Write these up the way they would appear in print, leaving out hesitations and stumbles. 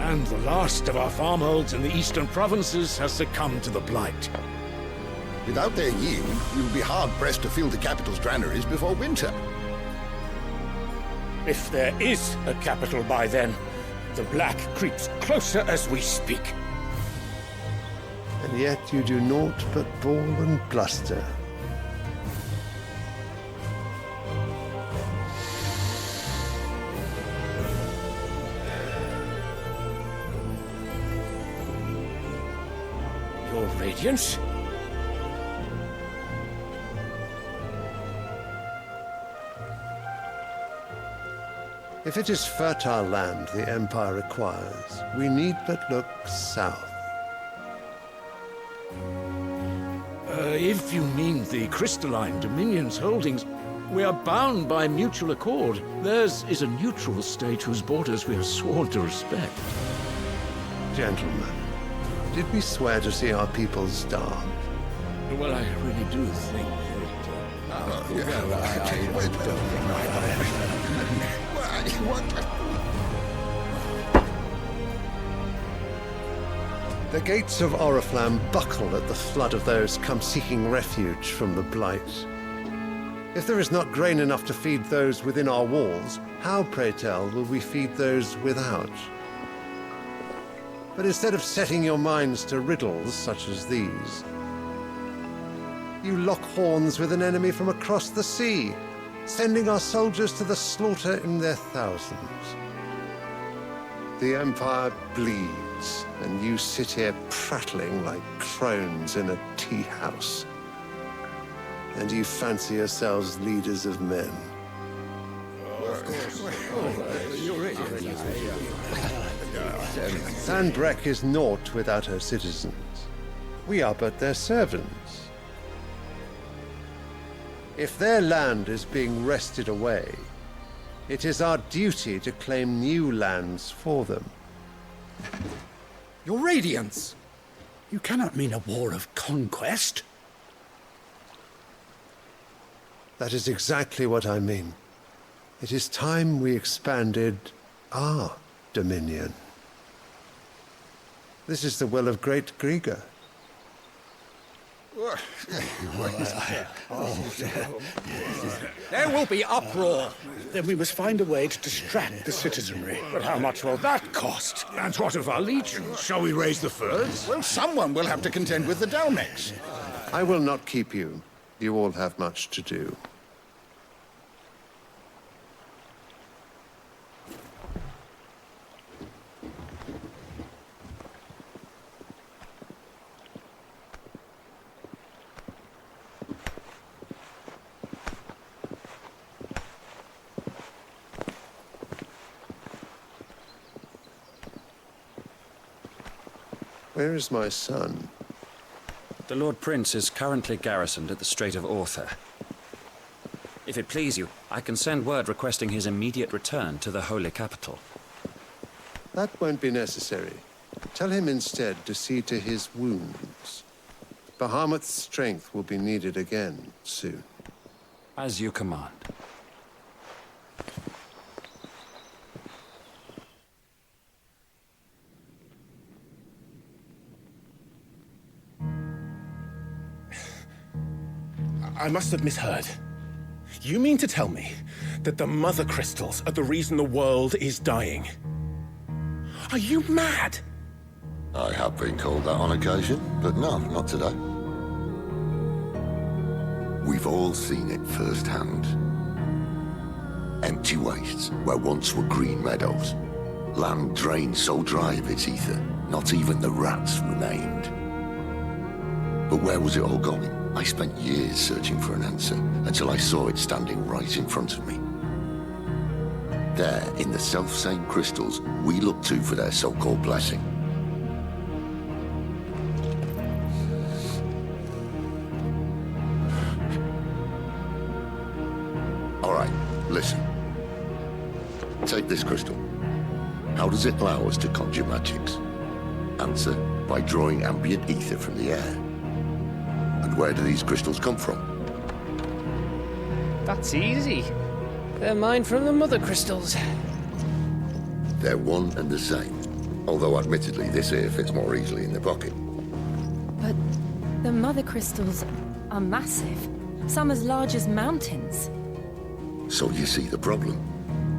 And the last of our farmholds in the eastern provinces has succumbed to the blight. Without their yield, you'll be hard-pressed to fill the capital's granaries before winter. If there is a capital by then, the black creeps closer as we speak. And yet you do naught but bawl and bluster. Your Radiance? If it is fertile land the Empire requires, we need but look south. If you mean the crystalline Dominion's holdings, we are bound by mutual accord. Theirs is a neutral state whose borders we are sworn to respect. Gentlemen, did we swear to see our people starve? Well, I really do think The gates of Oriflamme buckle at the flood of those come seeking refuge from the blight. If there is not grain enough to feed those within our walls, how, pray tell, will we feed those without? But instead of setting your minds to riddles such as these, you lock horns with an enemy from across the sea, sending our soldiers to the slaughter in their thousands. The Empire bleeds, and you sit here prattling like crones in a tea house. And you fancy yourselves leaders of men. Sanbreque is naught without her citizens. We are but their servants. If their land is being wrested away, it is our duty to claim new lands for them. Your Radiance! You cannot mean a war of conquest. That is exactly what I mean. It is time we expanded our dominion. This is the will of great Grieger. There will be uproar. Then we must find a way to distract the citizenry. But how much will that cost? And what of our legions? Shall we raise the furs? Well, someone will have to contend with the Dalmex. I will not keep you. You all have much to do. Where is my son? The Lord Prince is currently garrisoned at the Strait of Arthur. If it please you, I can send word requesting his immediate return to the Holy Capital. That won't be necessary. Tell him instead to see to his wounds. Bahamut's strength will be needed again soon. As you command. I must have misheard. You mean to tell me that the Mother Crystals are the reason the world is dying? Are you mad? I have been called that on occasion, but no, not today. We've all seen it firsthand. Empty wastes where once were green meadows. Land drained so dry of its ether, not even the rats remained. But where was it all going? I spent years searching for an answer, until I saw it standing right in front of me. There, in the self-same crystals we look to for their so-called blessing. All right, listen. Take this crystal. How does it allow us to conjure magics? Answer, by drawing ambient ether from the air. And where do these crystals come from? That's easy. They're mined from the Mother Crystals. They're one and the same. Although admittedly this here fits more easily in the pocket. But the mother crystals are massive. Some as large as mountains. So you see the problem.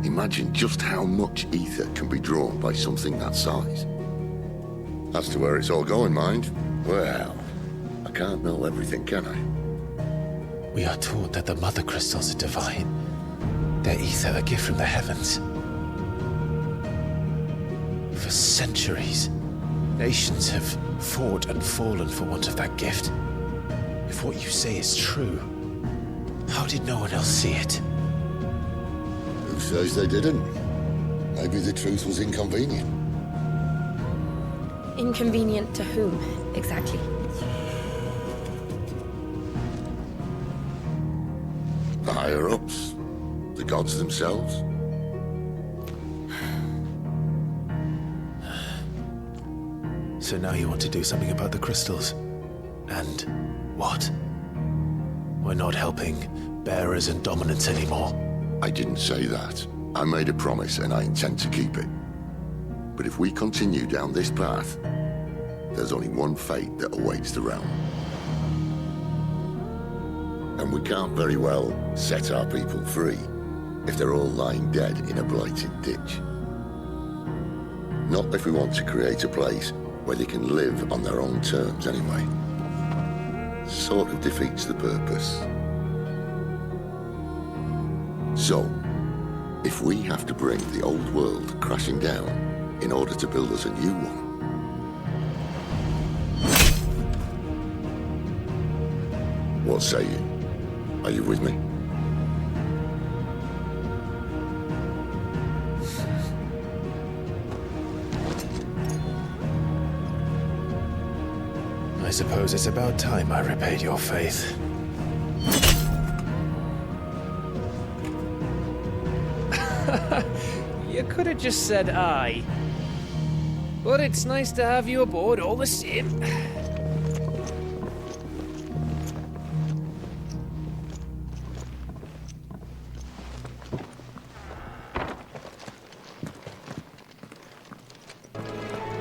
Imagine just how much ether can be drawn by something that size. As to where it's all going, mind, well, I can't know everything, can I? We are taught that the mother crystals are divine. Their ether a gift from the heavens. For centuries, nations have fought and fallen for want of that gift. If what you say is true, how did no one else see it? Who says they didn't? Maybe the truth was inconvenient. Inconvenient to whom, exactly? The higher-ups, the gods themselves. So now you want to do something about the crystals? And what? We're not helping bearers and dominants anymore. I didn't say that. I made a promise and I intend to keep it. But if we continue down this path, there's only one fate that awaits the realm. And we can't very well set our people free if they're all lying dead in a blighted ditch. Not if we want to create a place where they can live on their own terms anyway. Sort of defeats the purpose. So, if we have to bring the old world crashing down in order to build us a new one, what say you? Are you with me? I suppose it's about time I repaid your faith. You could have just said aye. But it's nice to have you aboard all the same.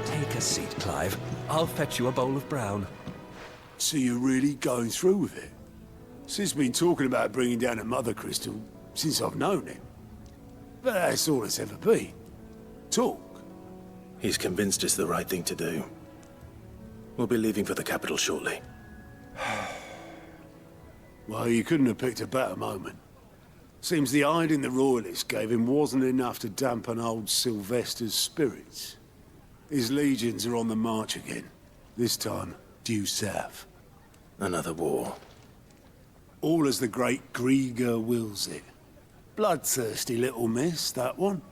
Take a seat, Clive. I'll fetch you a bowl of brown. So you're really going through with it? Sid's been talking about bringing down a mother crystal since I've known him. But that's all it's ever been. Talk. He's convinced it's the right thing to do. We'll be leaving for the capital shortly. Well, you couldn't have picked a better moment. Seems the hiding the royalists gave him wasn't enough to dampen old Sylvester's spirits. His legions are on the march again. This time, due south. Another war. All as the great Grieger wills it. Bloodthirsty little miss, that one.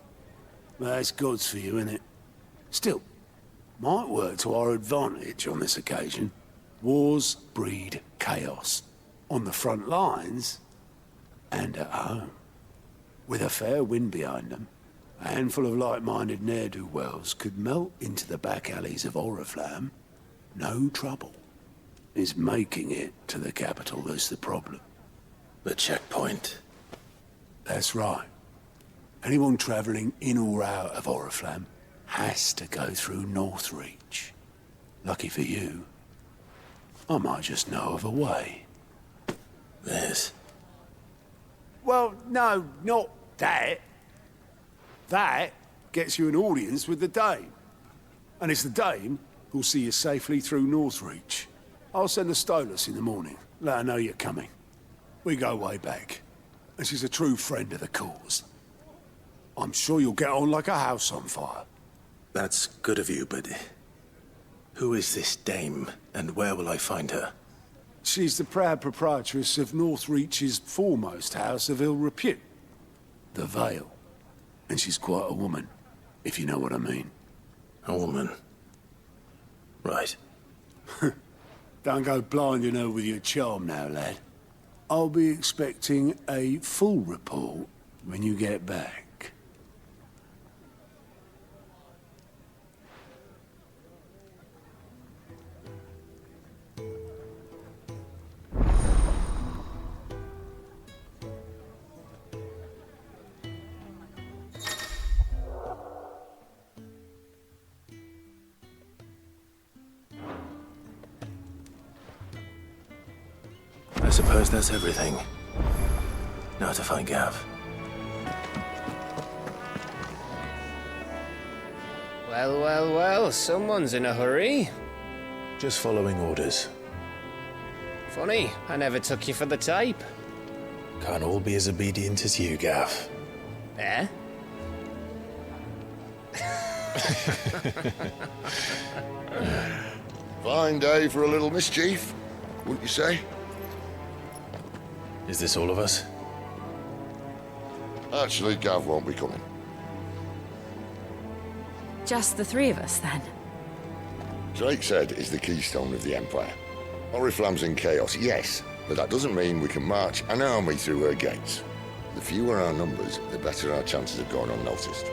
That's God's for you, innit? Still, might work to our advantage on this occasion. Wars breed chaos. On the front lines, and at home. With a fair wind behind them, a handful of like-minded ne'er-do-wells could melt into the back alleys of Oriflamme. No trouble. It's making it to the capital that's the problem. The checkpoint. That's right. Anyone travelling in or out of Oriflamme has to go through Northreach. Lucky for you, I might just know of a way. This? Well, no, not that. That gets you an audience with the Dame. And it's the Dame who'll see you safely through Northreach. I'll send the Stolas in the morning. Let her know you're coming. We go way back. And she's a true friend of the cause. I'm sure you'll get on like a house on fire. That's good of you, but who is this dame, and where will I find her? She's the proud proprietress of Northreach's foremost house of ill repute, the Vale. And she's quite a woman, if you know what I mean. A woman. Right. Don't go blinding her with your charm now, lad. I'll be expecting a full report when you get back. suppose that's everything. Now to find Gav. Well, well, well, someone's in a hurry. Just following orders. Funny, I never took you for the type. Can't all be as obedient as you, Gav. Eh? Fine day for a little mischief, wouldn't you say? Is this all of us? Actually, Gav won't be coming. Just the three of us, then? Drake's Head is the keystone of the Empire. Oriflamme's in chaos, yes, but that doesn't mean we can march an army through her gates. The fewer our numbers, the better our chances of going unnoticed.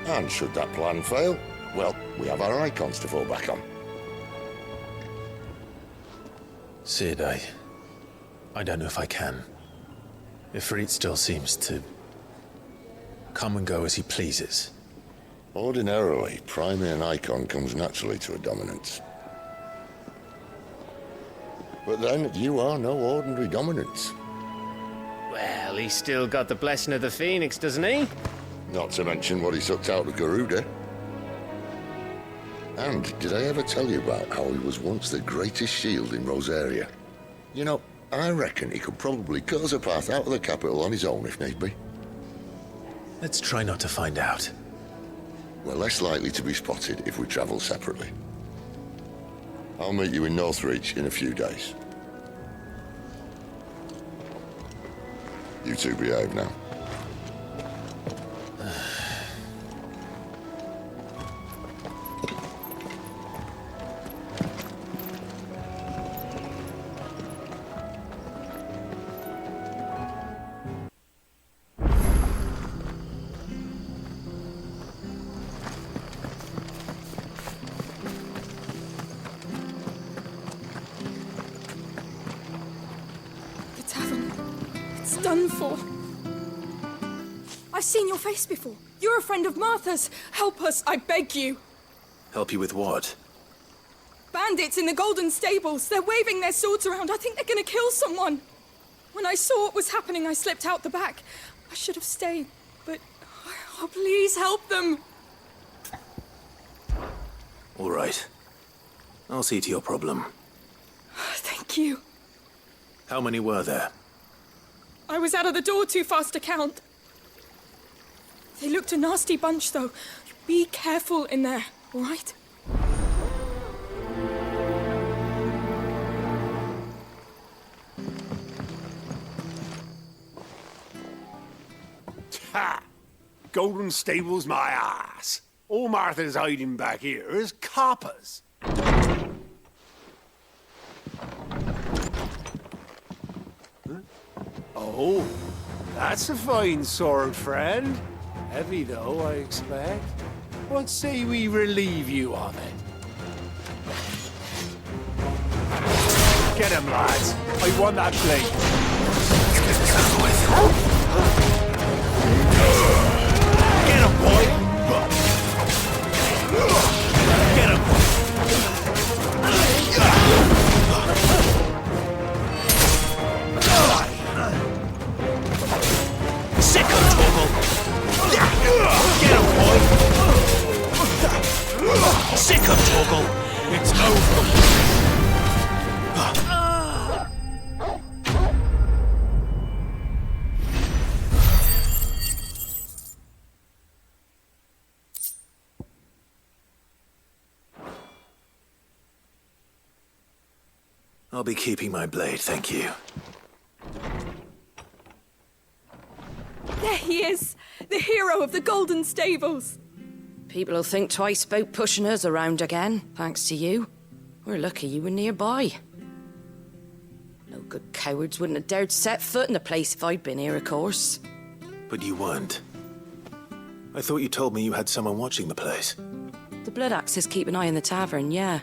And should that plan fail, well, we have our icons to fall back on. Sid, I don't know if I can. Ifrit still seems to come and go as he pleases. Ordinarily, priming an icon comes naturally to a dominance. But then, you are no ordinary dominance. Well, he's still got the blessing of the Phoenix, doesn't he? Not to mention what he sucked out of Garuda. And did I ever tell you about how he was once the greatest shield in Rosaria? You know, I reckon he could probably cut us a path out of the capital on his own if need be. Let's try not to find out. We're less likely to be spotted if we travel separately. I'll meet you in Northreach in a few days. You two behave now. Done for. I've seen your face before. You're a friend of Martha's. Help us, I beg you. Help you with what? Bandits in the Golden Stables. They're waving their swords around. I think they're gonna kill someone. When I saw what was happening, I slipped out the back. I should have stayed, but... Oh, please help them. All right. I'll see to your problem. Thank you. How many were there? I was out of the door too fast to count. They looked a nasty bunch, though. Be careful in there, all right? Ha! Golden Stables my ass. All Martha's hiding back here is coppers. Oh, that's a fine sword, friend. Heavy, though, I expect. What say we relieve you of it? Get him, lads. I want that blade. Get him, boy! Get him! Sick of Toggle! Get him, boy! Sick of Toggle! It's over! I'll be keeping my blade, thank you. There he is! The hero of the Golden Stables! People will think twice about pushing us around again, thanks to you. We're lucky you were nearby. No good cowards wouldn't have dared set foot in the place if I'd been here, of course. But you weren't. I thought you told me you had someone watching the place. The Blood Axes keep an eye on the tavern, yeah.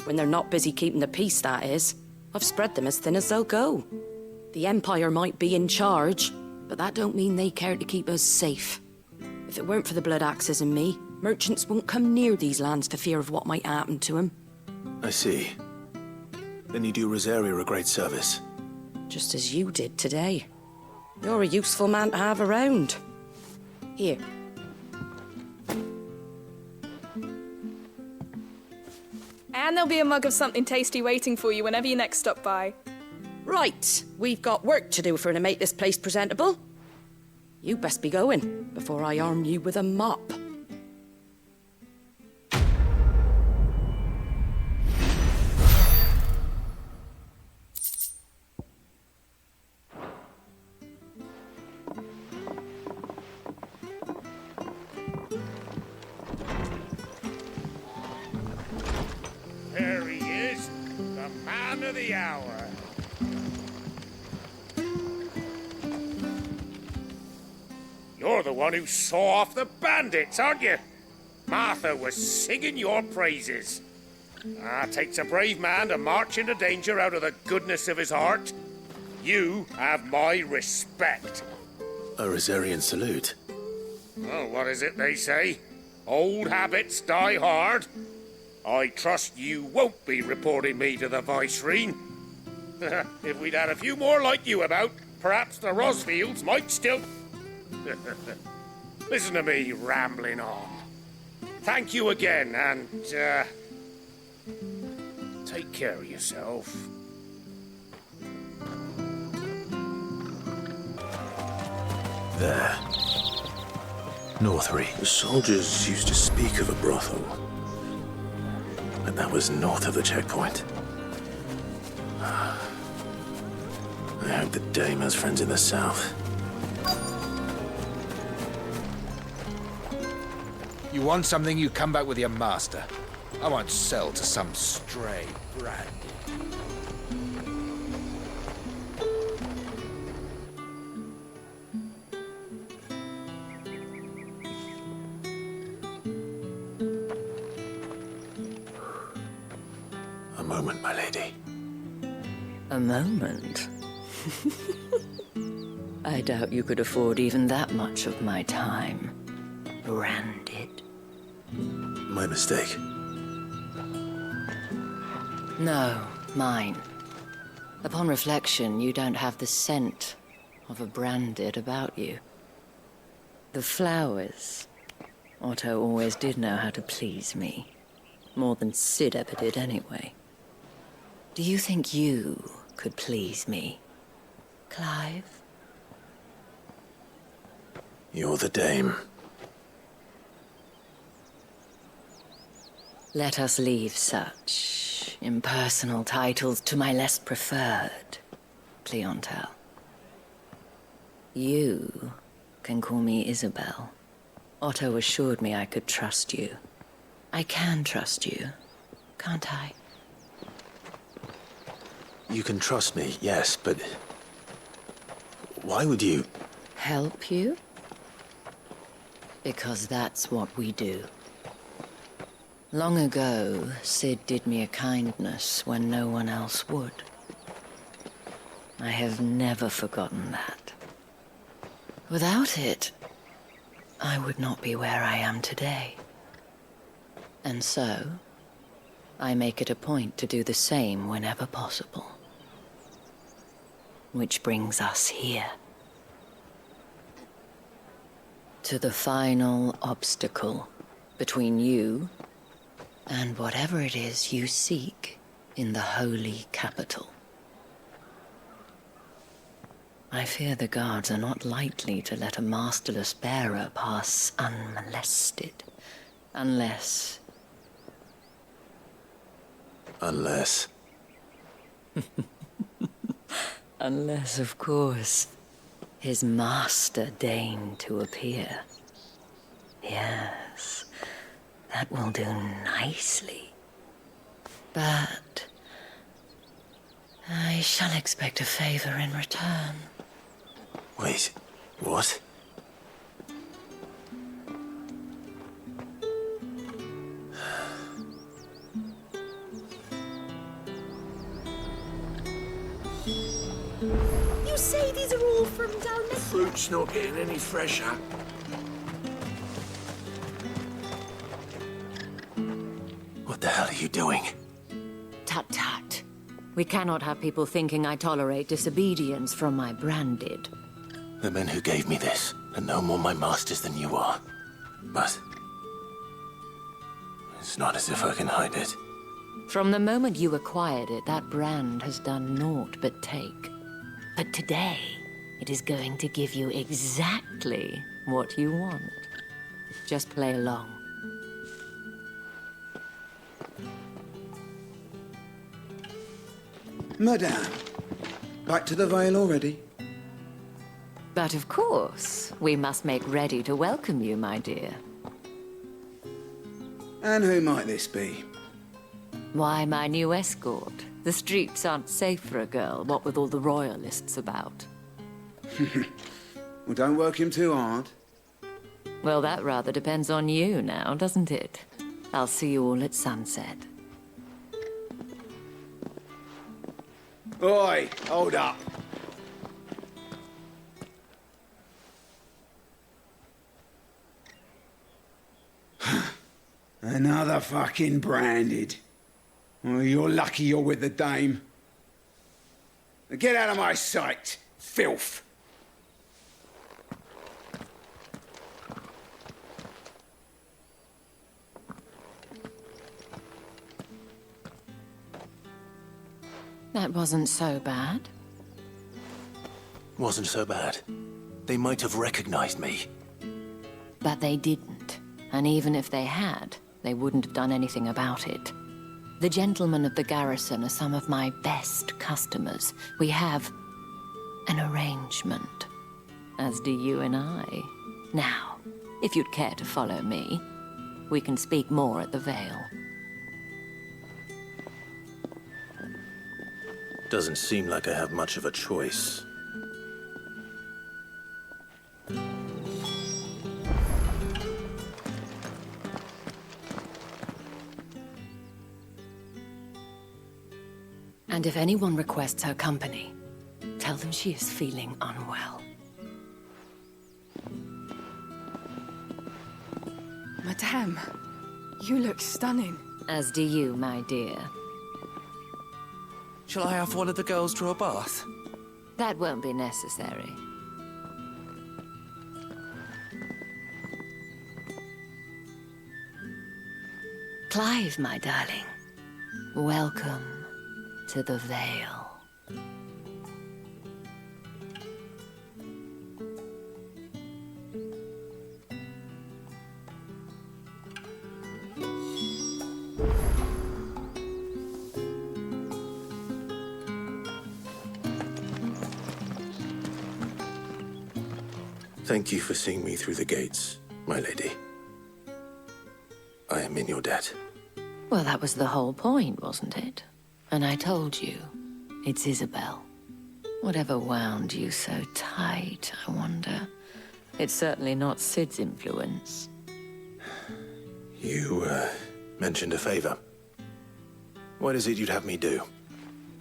When they're not busy keeping the peace, that is. I've spread them as thin as they'll go. The Empire might be in charge, but that don't mean they care to keep us safe. If it weren't for the Blood Axes and me, merchants won't come near these lands for fear of what might happen to them. I see. Then you do Rosaria a great service. Just as you did today. You're a useful man to have around. Here. And there'll be a mug of something tasty waiting for you whenever you next stop by. Right, we've got work to do for to make this place presentable. You best be going before I arm you with a mop. There he is, the man of the hour. You're the one who saw off the bandits, aren't you? Martha was singing your praises. Takes a brave man to march into danger out of the goodness of his heart. You have my respect. A Rosarian salute. Oh, what is it they say? Old habits die hard. I trust you won't be reporting me to the Viceroy. If we'd had a few more like you about, perhaps the Rosfields might still... Listen to me rambling on. Thank you again, and, take care of yourself. There. Northry. The soldiers used to speak of a brothel. But that was north of the checkpoint. I hope the dame has friends in the south. You want something, you come back with your master. I won't sell to some stray brat. A moment, my lady. A moment? I doubt you could afford even that much of my time. Branded. My mistake. No, mine. Upon reflection, you don't have the scent of a branded about you. The flowers. Otto always did know how to please me. More than Sid ever did anyway. Do you think you could please me, Clive? You're the dame. Let us leave such impersonal titles to my less preferred clientele. You can call me Isabel. Otto assured me I could trust you. I can trust you, can't I? You can trust me, yes, but... why would you... Help you? Because that's what we do. Long ago, Sid did me a kindness when no one else would. I have never forgotten that. Without it, I would not be where I am today. And so, I make it a point to do the same whenever possible. Which brings us here. To the final obstacle between you and whatever it is you seek in the holy capital. I fear the guards are not likely to let a masterless bearer pass unmolested, unless... Unless... Unless, of course, his master deigned to appear. Yes, that will do nicely. But I shall expect a favor in return. Wait, what? You say these are all from down there? Fruit's not getting any fresher. What the hell are you doing? Tut-tut. We cannot have people thinking I tolerate disobedience from my branded. The men who gave me this are no more my masters than you are. But it's not as if I can hide it. From the moment you acquired it, that brand has done naught but take. But today, it is going to give you exactly what you want. Just play along. Madame, back to the Vale already? But of course, we must make ready to welcome you, my dear. And who might this be? Why, my new escort. The streets aren't safe for a girl, what with all the royalists about. Well, don't work him too hard. Well, that rather depends on you now, doesn't it? I'll see you all at sunset. Oi, hold up. Another fucking branded. Well, you're lucky you're with the dame. Get out of my sight, filth. That wasn't so bad. Wasn't so bad. They might have recognized me. But they didn't. And even if they had, they wouldn't have done anything about it. The gentlemen of the garrison are some of my best customers. We have an arrangement, as do you and I. Now, if you'd care to follow me, we can speak more at the Vale. Doesn't seem like I have much of a choice. And if anyone requests her company, tell them she is feeling unwell. Madame, you look stunning. As do you, my dear. Shall I have one of the girls draw a bath? That won't be necessary. Clive, my darling. Welcome to the Vale. Thank you for seeing me through the gates, my lady. I am in your debt. Well, that was the whole point, wasn't it? And I told you, it's Isabel. Whatever wound you so tight, I wonder. It's certainly not Sid's influence. You, mentioned a favor. What is it you'd have me do?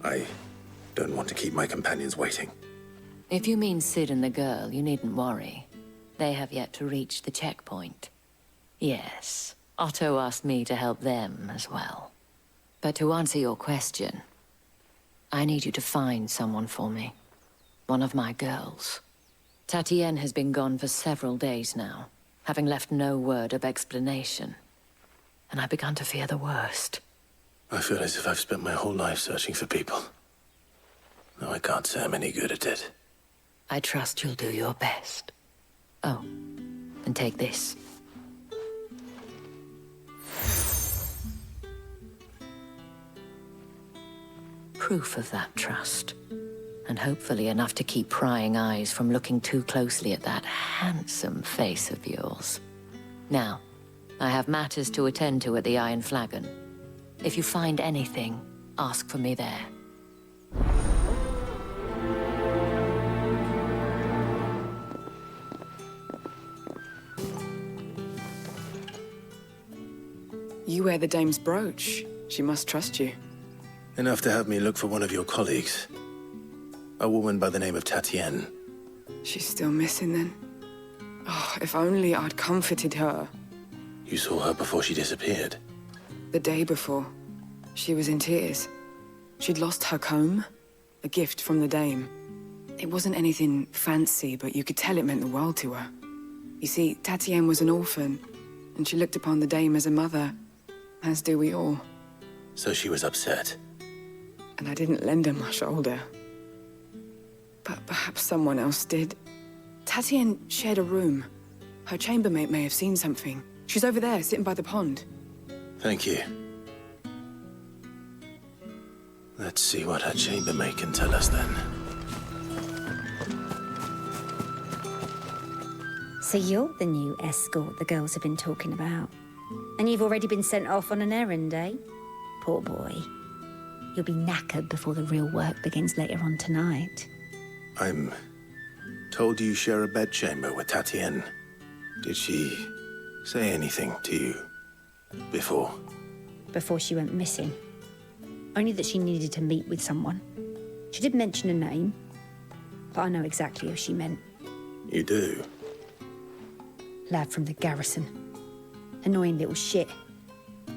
I don't want to keep my companions waiting. If you mean Sid and the girl, you needn't worry. They have yet to reach the checkpoint. Yes, Otto asked me to help them as well. But to answer your question, I need you to find someone for me. One of my girls. Tatienne has been gone for several days now, having left no word of explanation. And I've begun to fear the worst. I feel as if I've spent my whole life searching for people. Though I can't say I'm any good at it. I trust you'll do your best. Oh, and take this. Proof of that trust. And hopefully enough to keep prying eyes from looking too closely at that handsome face of yours. Now, I have matters to attend to at the Iron Flagon. If you find anything, ask for me there. You wear the dame's brooch. She must trust you. Enough to have me look for one of your colleagues. A woman by the name of Tatienne. She's still missing then. Oh, if only I'd comforted her. You saw her before she disappeared. The day before. She was in tears. She'd lost her comb, a gift from the dame. It wasn't anything fancy, but you could tell it meant the world to her. You see, Tatienne was an orphan, and she looked upon the dame as a mother, as do we all. So she was upset. And I didn't lend her my shoulder. But perhaps someone else did. Tatienne shared a room. Her chambermaid may have seen something. She's over there, sitting by the pond. Thank you. Let's see what her chambermaid can tell us then. So you're the new escort the girls have been talking about. And you've already been sent off on an errand, eh? Poor boy. You'll be knackered before the real work begins later on tonight. I'm told you share a bedchamber with Tatienne. Did she say anything to you before? Before she went missing. Only that she needed to meet with someone. She did mention a name, but I know exactly who she meant. You do? Lad from the garrison. Annoying little shit.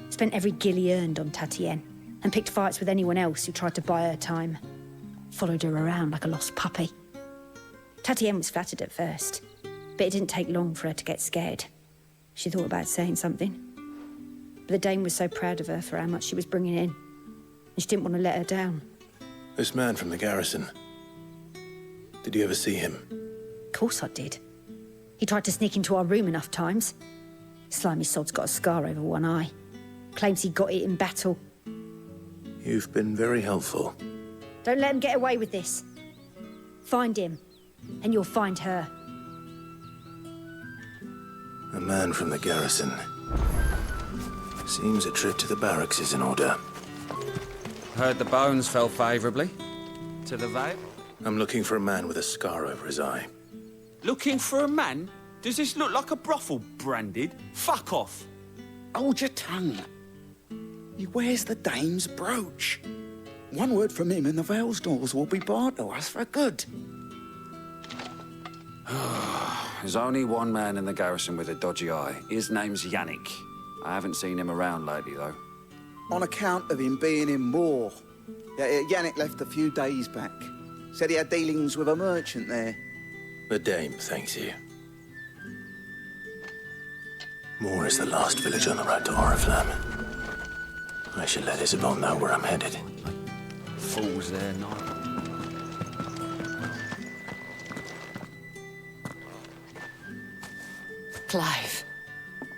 Spent every guil he earned on Tatienne, and picked fights with anyone else who tried to buy her time. Followed her around like a lost puppy. Tatienne was flattered at first, but it didn't take long for her to get scared. She thought about saying something. But the dame was so proud of her for how much she was bringing in, and she didn't want to let her down. This man from the garrison. Did you ever see him? Of course I did. He tried to sneak into our room enough times. Slimy sod's got a scar over one eye. Claims he got it in battle. You've been very helpful. Don't let him get away with this. Find him, and you'll find her. A man from the garrison. Seems a trip to the barracks is in order. Heard the bones fell favourably. To the Vale? I'm looking for a man with a scar over his eye. Looking for a man? Does this look like a brothel, Branded? Fuck off. Hold your tongue. He wears the dame's brooch. One word from him and the Vale's doors will be barred to us for good. There's only one man in the garrison with a dodgy eye. His name's Yannick. I haven't seen him around lately, though. On account of him being in war. Yannick left a few days back. Said he had dealings with a merchant there. The dame thanks you. Moor is the last village on the road to Oriflamme. I should let Isabel know where I'm headed. Fools there, no. Clive,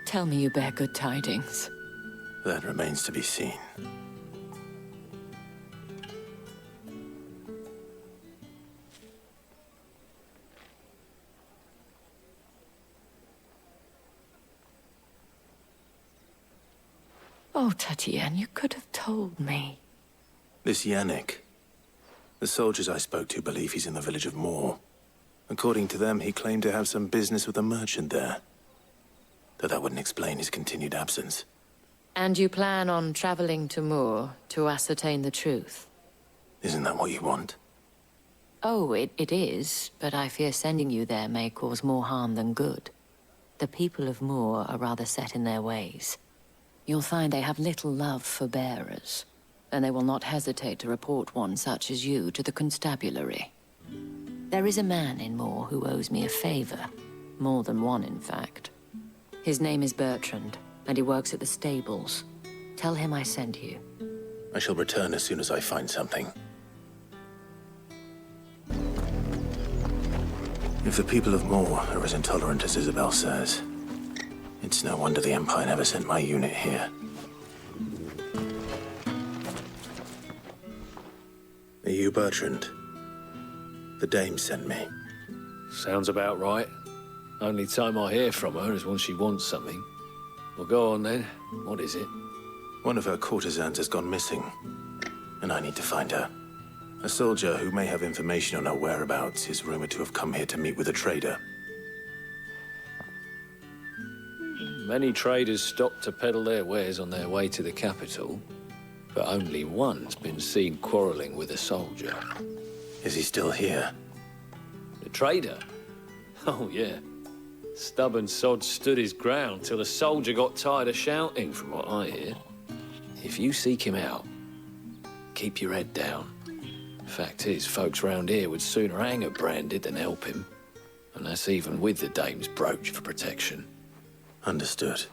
tell me you bear good tidings. That remains to be seen. Oh, Tatienne, you could have told me. This Yannick. The soldiers I spoke to believe he's in the village of Moor. According to them, he claimed to have some business with a merchant there. Though that wouldn't explain his continued absence. And you plan on traveling to Moor to ascertain the truth? Isn't that what you want? Oh, it is, but I fear sending you there may cause more harm than good. The people of Moor are rather set in their ways. You'll find they have little love for bearers, and they will not hesitate to report one such as you to the constabulary. There is a man in Moor who owes me a favor. More than one, in fact. His name is Bertrand, and he works at the stables. Tell him I sent you. I shall return as soon as I find something. If the people of Moor are as intolerant as Isabel says, it's no wonder the Empire never sent my unit here. Are you Bertrand? The dame sent me. Sounds about right. Only time I hear from her is when she wants something. Well, go on then. What is it? One of her courtesans has gone missing, and I need to find her. A soldier who may have information on her whereabouts is rumored to have come here to meet with a trader. Many traders stop to peddle their wares on their way to the capital, but only one's been seen quarrelling with a soldier. Is he still here? The trader? Oh, yeah. Stubborn sod stood his ground till the soldier got tired of shouting, from what I hear. If you seek him out, keep your head down. Fact is, folks round here would sooner hang a Branded than help him. And that's even with the dame's brooch for protection. Understood.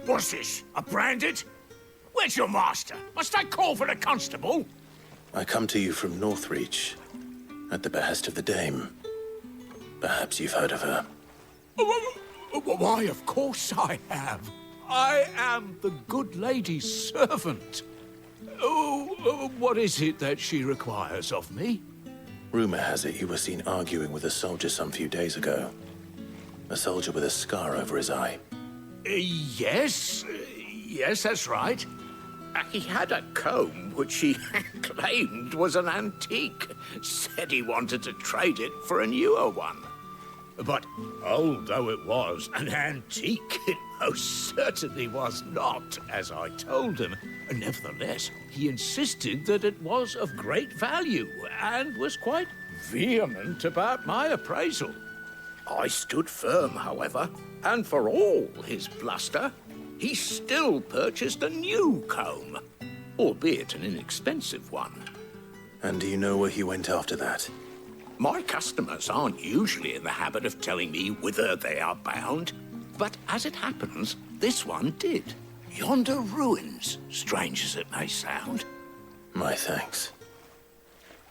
What's this? A Branded? Where's your master? Must I call for the constable? I come to you from Northreach, at the behest of the dame. Perhaps you've heard of her. Why, of course I have. I am the good lady's servant. What is it that she requires of me? Rumor has it you were seen arguing with a soldier some few days ago. A soldier with a scar over his eye. Yes, that's right. He had a comb which he claimed was an antique. Said he wanted to trade it for a newer one. But old though it was, an antique it most certainly was not, as I told him. Nevertheless, he insisted that it was of great value and was quite vehement about my appraisal. I stood firm, however, and for all his bluster, he still purchased a new comb, albeit an inexpensive one. And do you know where he went after that? My customers aren't usually in the habit of telling me whither they are bound, but as it happens, this one did. Yonder ruins, strange as it may sound. My thanks.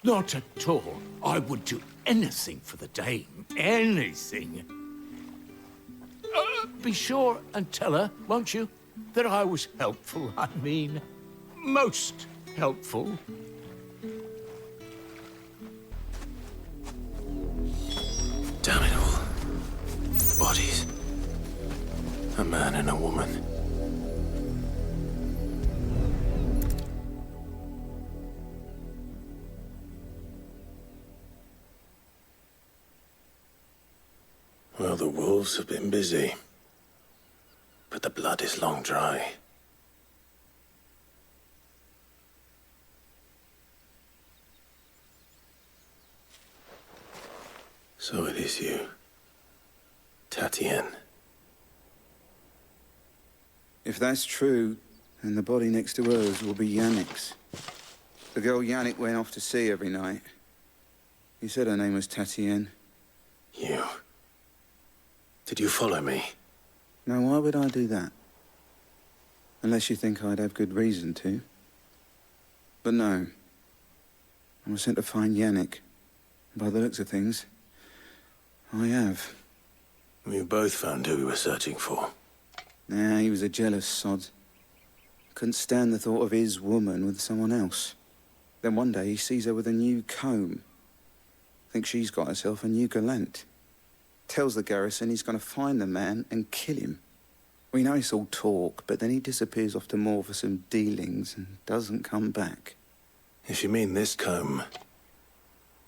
Not at all. I would do anything for the dame. Anything. Be sure and tell her, won't you, that I was helpful, I mean, most helpful. Damn it all. Bodies. A man and a woman. Well, the wolves have been busy. But the blood is long dry. So it is you, Tatienne. If that's true, then the body next to hers will be Yannick's. The girl Yannick went off to see every night. He said her name was Tatienne. You? Did you follow me? Now, why would I do that? Unless you think I'd have good reason to. But no. I was sent to find Yannick. By the looks of things, I have. We both found who we were searching for. Nah, he was a jealous sod. Couldn't stand the thought of his woman with someone else. Then one day he sees her with a new comb. Thinks she's got herself a new gallant. Tells the garrison he's going to find the man and kill him. We know it's all talk, but then he disappears off to Moor for some dealings and doesn't come back. If you mean this comb,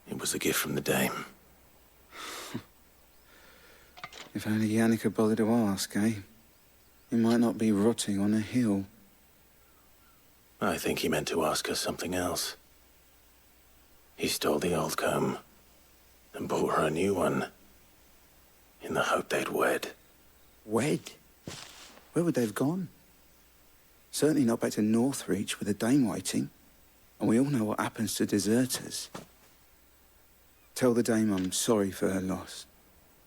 it was a gift from the dame. If only Yannick had bothered to ask, eh? He might not be rotting on a hill. I think he meant to ask her something else. He stole the old comb and bought her a new one in the hope they'd wed. Wed? Where would they have gone? Certainly not back to Northreach with the dame waiting. And we all know what happens to deserters. Tell the dame I'm sorry for her loss.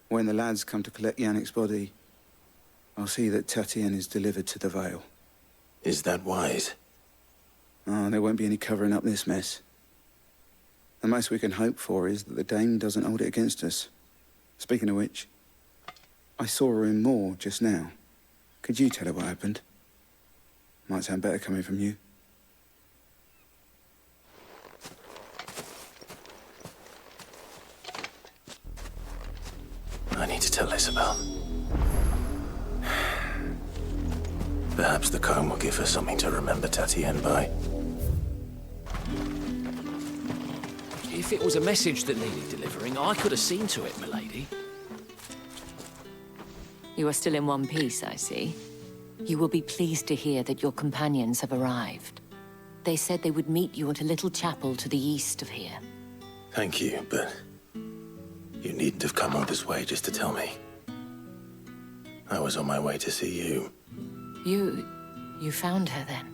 When the lads come to collect Yannick's body, I'll see that Tatienne is delivered to the Vale. Is that wise? Oh, there won't be any covering up this mess. The most we can hope for is that the dame doesn't hold it against us. Speaking of which, I saw her in Moor just now. Could you tell her what happened? Might sound better coming from you. I need to tell Isabel. Perhaps the comb will give her something to remember Tatienne by. If it was a message that needed delivering, I could have seen to it, milady. You are still in one piece, I see. You will be pleased to hear that your companions have arrived. They said they would meet you at a little chapel to the east of here. Thank you, but you needn't have come all this way just to tell me. I was on my way to see you. You found her then?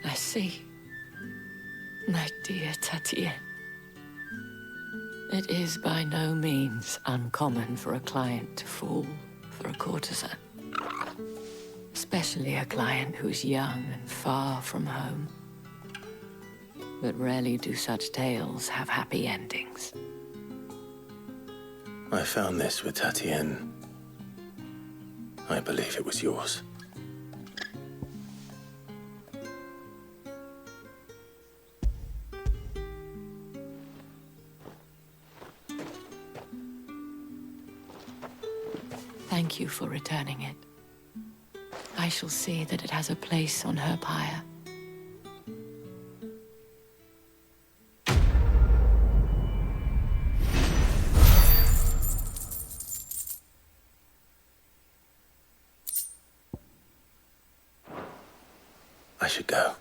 I see. My dear Tatienne. It is by no means uncommon for a client to fall for a courtesan. Especially a client who's young and far from home. But rarely do such tales have happy endings. I found this with Tatienne. I believe it was yours. Thank you for returning it. I shall see that it has a place on her pyre. I should go.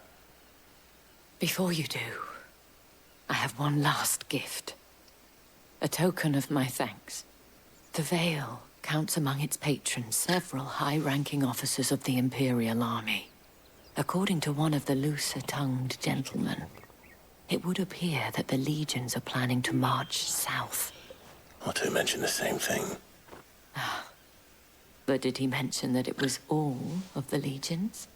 Before you do, I have one last gift. A token of my thanks. The Veil counts among its patrons several high-ranking officers of the Imperial Army. According to one of the looser-tongued gentlemen, it would appear that the legions are planning to march south. Or to mention the same thing. But did he mention that it was all of the legions?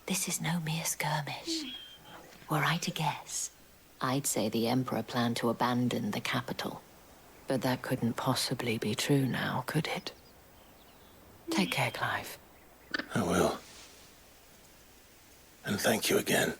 This is no mere skirmish. Were I to guess, I'd say the Emperor planned to abandon the capital. But that couldn't possibly be true now, could it? Take care, Clive. I will. And thank you again.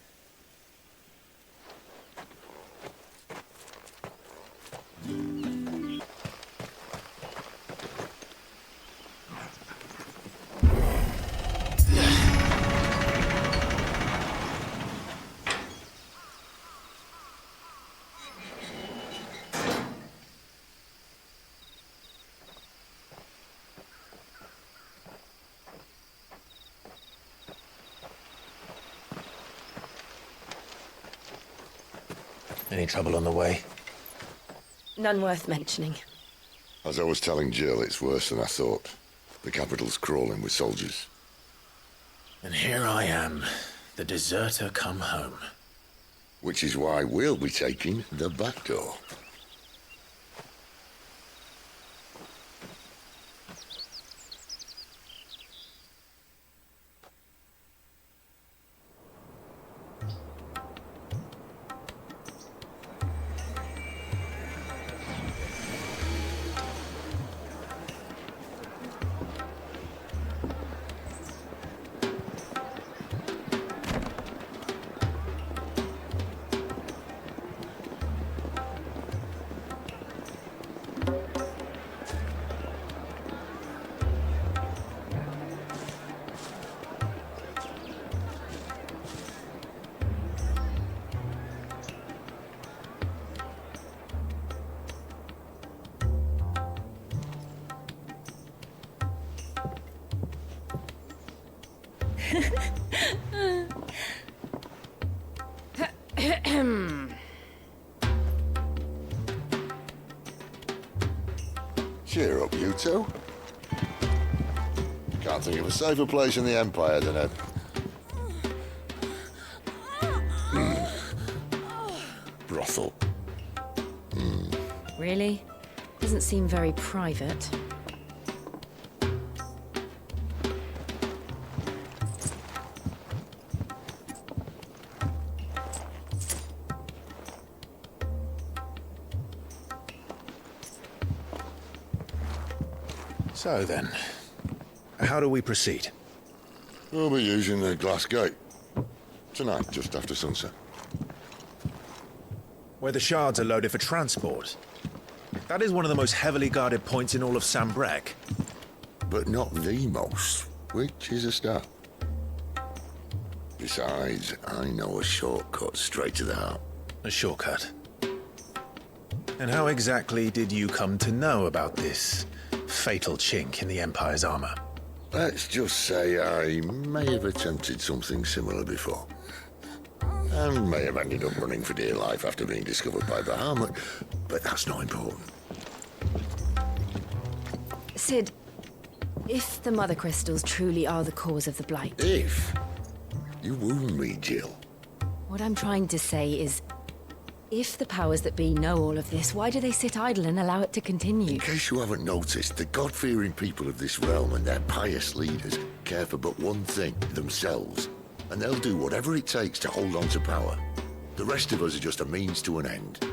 Any trouble on the way? None worth mentioning. As I was telling Jill, it's worse than I thought. The capital's crawling with soldiers. And here I am, the deserter come home. Which is why we'll be taking the back door. Cheer up, you two. Can't think of a safer place in the Empire than a... brothel. Really? Doesn't seem very private. So then, how do we proceed? We'll be using the glass gate. Tonight, just after sunset. Where the shards are loaded for transport. That is one of the most heavily guarded points in all of Sambrec. But not the most, which is a start. Besides, I know a shortcut straight to the heart. A shortcut? And how exactly did you come to know about this fatal chink in the Empire's armor? Let's just say I may have attempted something similar before. And may have ended up running for dear life after being discovered by Bahamut, but that's not important. Sid, if the Mother Crystals truly are the cause of the Blight... If? You wound me, Jill. What I'm trying to say is, if the powers that be know all of this, why do they sit idle and allow it to continue? In case you haven't noticed, the God-fearing people of this realm and their pious leaders care for but one thing, themselves. And they'll do whatever it takes to hold on to power. The rest of us are just a means to an end.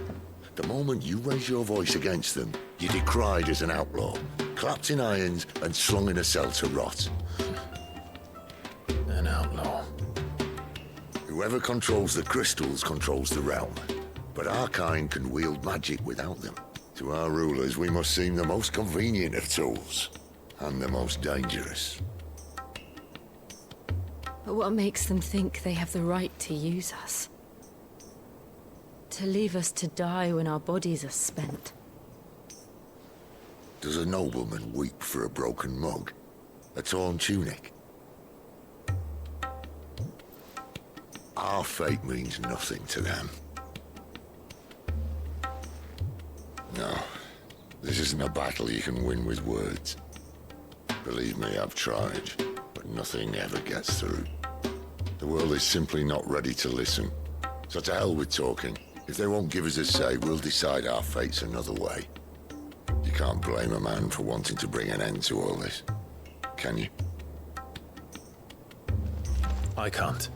The moment you raise your voice against them, you're decried as an outlaw, clapped in irons and slung in a cell to rot. An outlaw. Whoever controls the crystals controls the realm. But our kind can wield magic without them. To our rulers, we must seem the most convenient of tools, and the most dangerous. But what makes them think they have the right to use us? To leave us to die when our bodies are spent? Does a nobleman weep for a broken mug? A torn tunic? Our fate means nothing to them. No, this isn't a battle you can win with words. Believe me, I've tried, but nothing ever gets through. The world is simply not ready to listen. So to hell with talking. If they won't give us a say, we'll decide our fates another way. You can't blame a man for wanting to bring an end to all this, can you? I can't.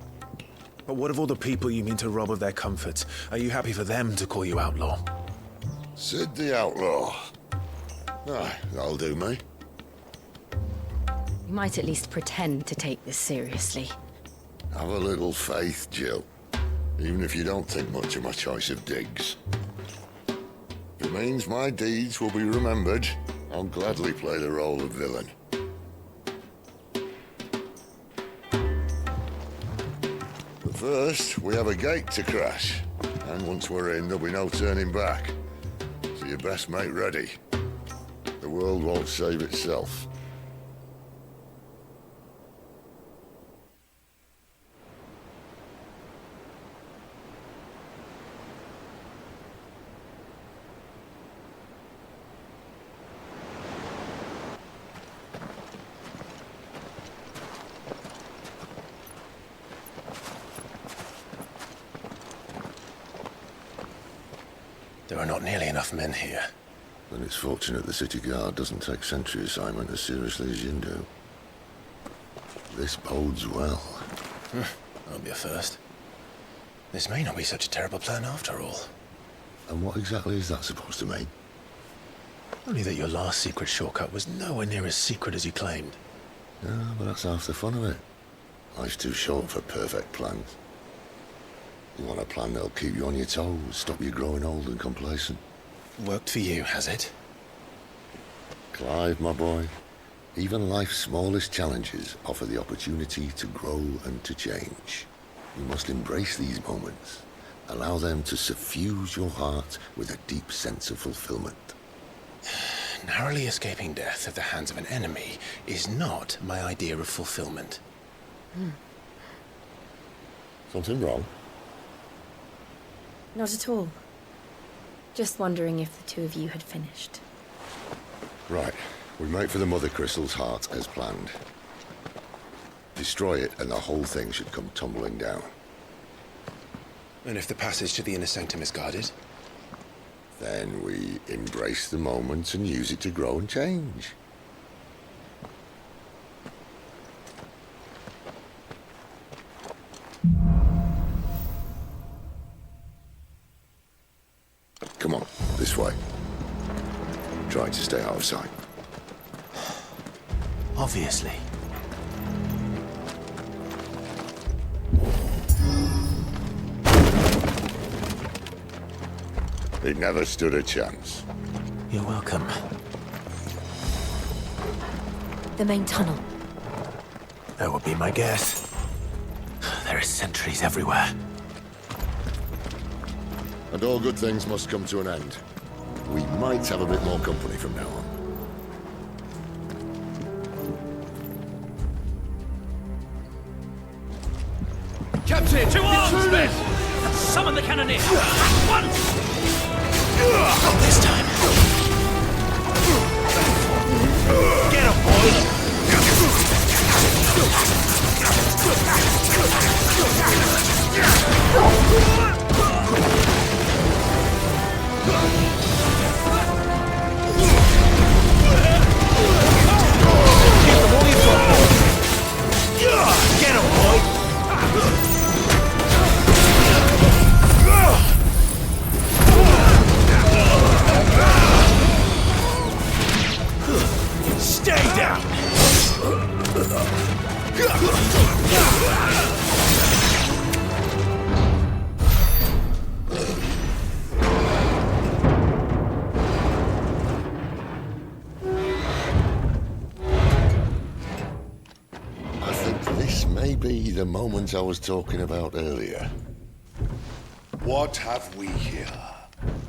But what of all the people you mean to rob of their comforts? Are you happy for them to call you outlaw? Sid the Outlaw. Ah, that'll do me. You might at least pretend to take this seriously. Have a little faith, Jill. Even if you don't think much of my choice of digs. If it means my deeds will be remembered, I'll gladly play the role of villain. But first, we have a gate to crash. And once we're in, there'll be no turning back. So you best make ready. The world won't save itself. There are not nearly enough men here. Then it's fortunate the city guard doesn't take sentry assignment as seriously as you do. This bodes well. That'll be a first. This may not be such a terrible plan after all. And what exactly is that supposed to mean? Only that your last secret shortcut was nowhere near as secret as you claimed. Yeah, but that's half the fun of it. Life's too short for perfect plans. You want a plan that'll keep you on your toes, stop you growing old and complacent. Worked for you, has it? Clive, my boy, even life's smallest challenges offer the opportunity to grow and to change. You must embrace these moments. Allow them to suffuse your heart with a deep sense of fulfillment. Narrowly escaping death at the hands of an enemy is not my idea of fulfillment. Something wrong? Not at all. Just wondering if the two of you had finished. Right. We make for the Mother Crystal's heart as planned. Destroy it and the whole thing should come tumbling down. And if the passage to the inner sanctum is guarded? Then we embrace the moment and use it to grow and change. Come on, this way. Try to stay out of sight. Obviously. It never stood a chance. You're welcome. The main tunnel. That would be my guess. There are sentries everywhere. And all good things must come to an end. We might have a bit more company from now on. Not this time. Get him, boy! Get him, boy! Stay down! I think this may be the moment I was talking about earlier. What have we here?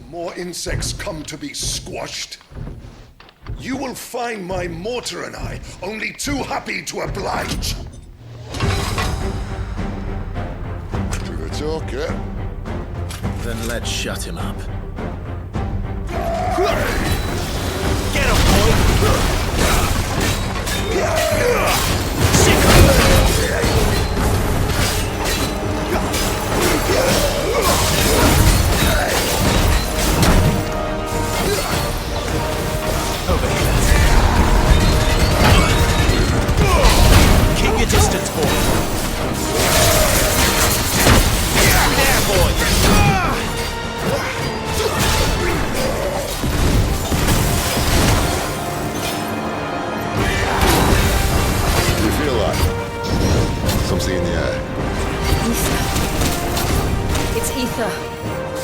More insects come to be squashed? You will find my mortar and I only too happy to oblige. With a talker. Then let's shut him up. Get him, boy! Sick of over here. Keep your distance, boy. There, boy. You feel that? Something in the air. Ether. It's ether.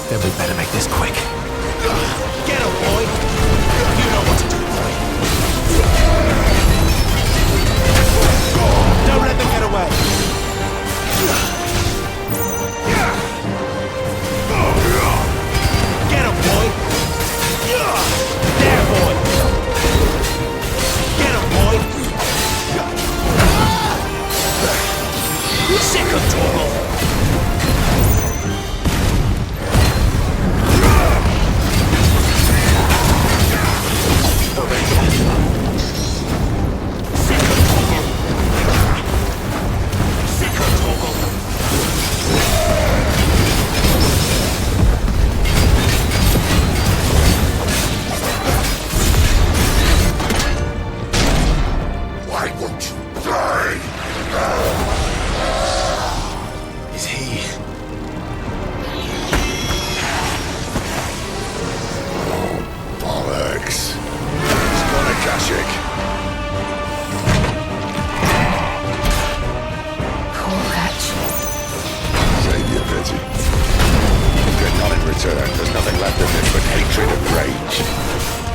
Then we better make this quick. Get him, boy! You know what to do, boy. Don't let them get away. Get him, boy! There, boy! Get him, boy! Sick of Torgal! Over here. Sick of Torgal! Sick of Torgal! Why won't you die? Is he? Bollocks. It's got a Kashik. Poor wretch. Save your pity. Get none in return. There's nothing left of him but hatred and rage.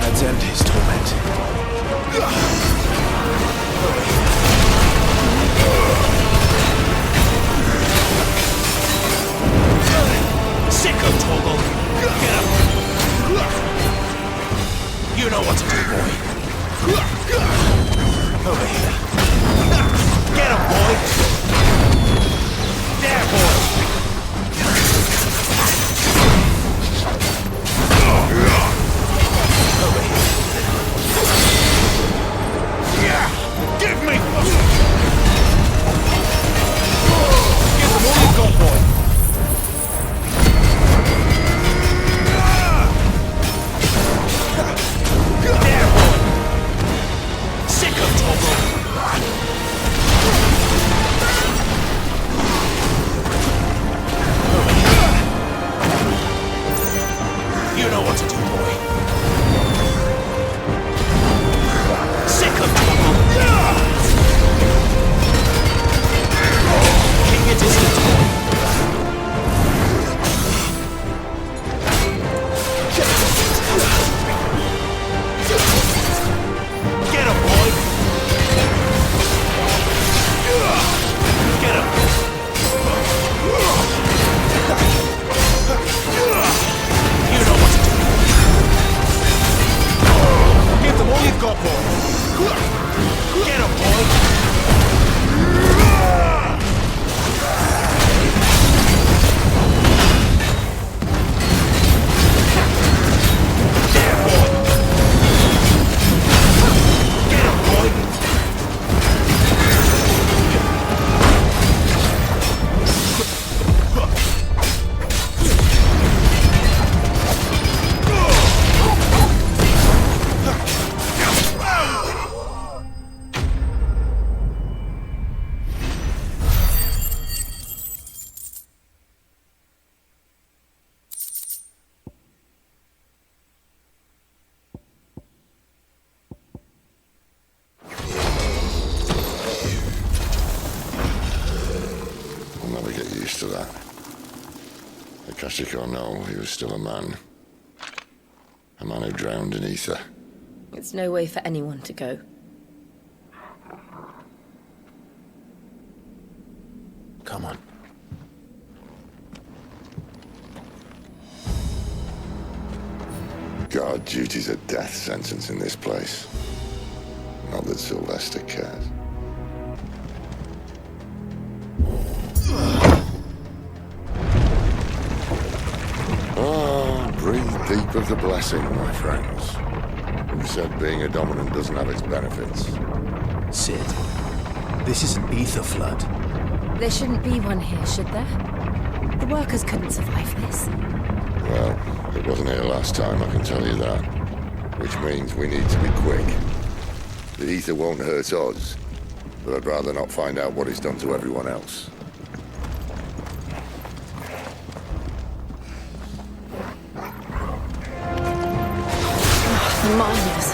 Let's end his torment. Sick of Torgal! Get him! You know what to do, boy. Over here. Get him, boy! There, boy! Over here. Yeah! Give me! Give them all you've got, boy! There, boy! Sick of Torgal! Over here. You know what to do, boy. Sick of Torgal! Keep your distance, boy. Get him, boy! Get him! You know what to do. Give them all you've got, boy. Get him, boy! Heretic or no, he was still a man. A man who drowned in ether. It's no way for anyone to go. Come on. Guard duty's a death sentence in this place. Not that Sylvester cares. Oh, breathe deep of the blessing, my friends. Who said being a dominant doesn't have its benefits? Sid, this is an ether flood. There shouldn't be one here, should there? The workers couldn't survive this. Well, it wasn't here last time, I can tell you that. Which means we need to be quick. The ether won't hurt us, but I'd rather not find out what it's done to everyone else. The miners.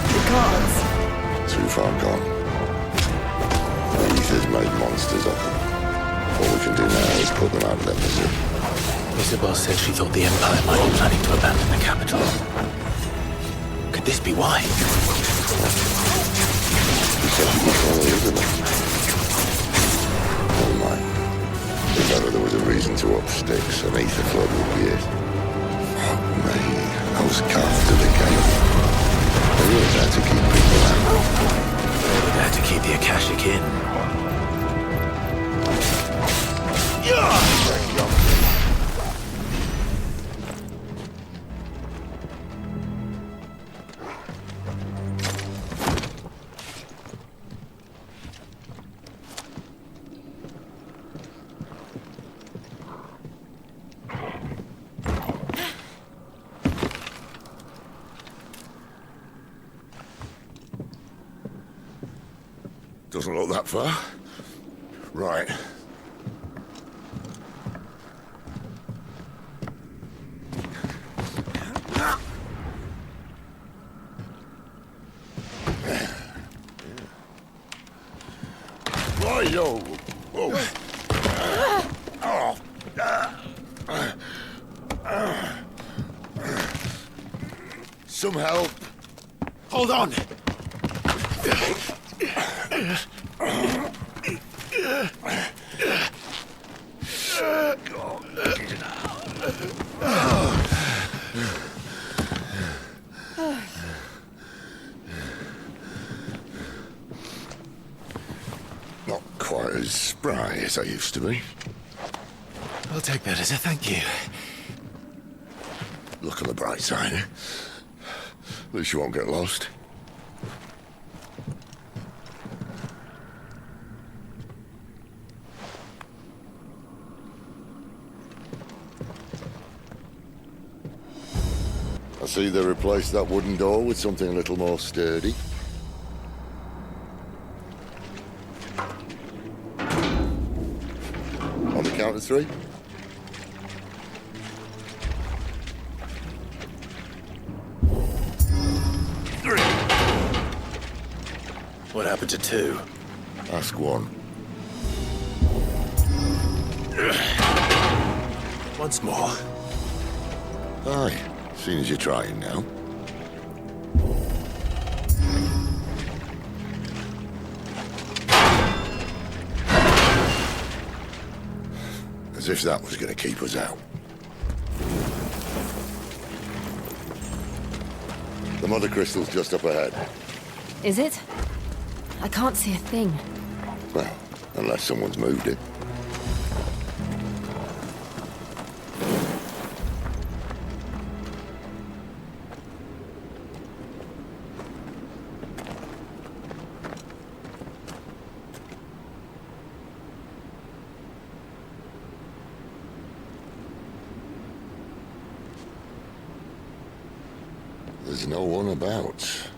The guards. Too far gone. The ether's made monsters of them. All we can do now is put them out of their misery. Isabel said she thought the Empire might be planning to abandon the capital. Could this be why? She said she could follow Isabel. Never mind. If ever there was a reason to up sticks, an ether flood would be it. Fuck me. Those cards to the game. They were there to keep people out. They were there to keep the Akashic in. Doesn't look that far. Right. Yo. Whoa. Some help. Hold on. Not quite as spry as I used to be. I'll take that as a thank you. Look on the bright side, eh? At least you won't get lost. I see they replaced that wooden door with something a little more sturdy. On the count of three. What happened to two? Ask one. Once more. Aye, seeing as you're trying now. As if that was going to keep us out. The mother crystal's just up ahead. Is it? I can't see a thing. Well, unless someone's moved it. There's no one about.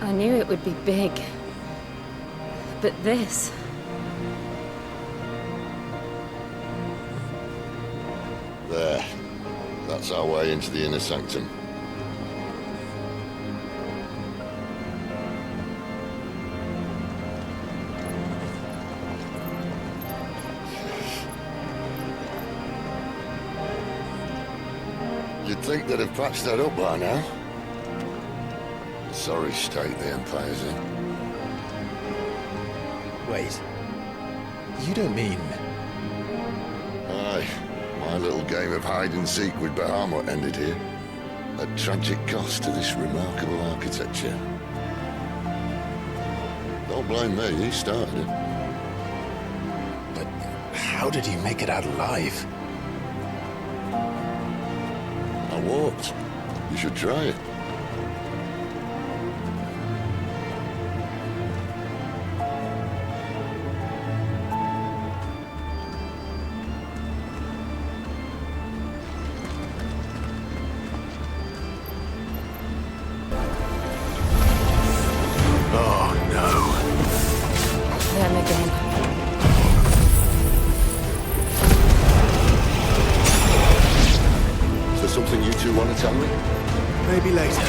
I knew it would be big. But this... That's our way into the inner sanctum. You'd think they'd have patched that up by now. Sorry state the Empire's in. Wait. You don't mean... Aye. My little game of hide-and-seek with Bahamut ended here. At tragic cost to this remarkable architecture. Don't blame me, he started it. But how did he make it out alive? I walked. You should try it. Something you two want to tell me? Maybe later.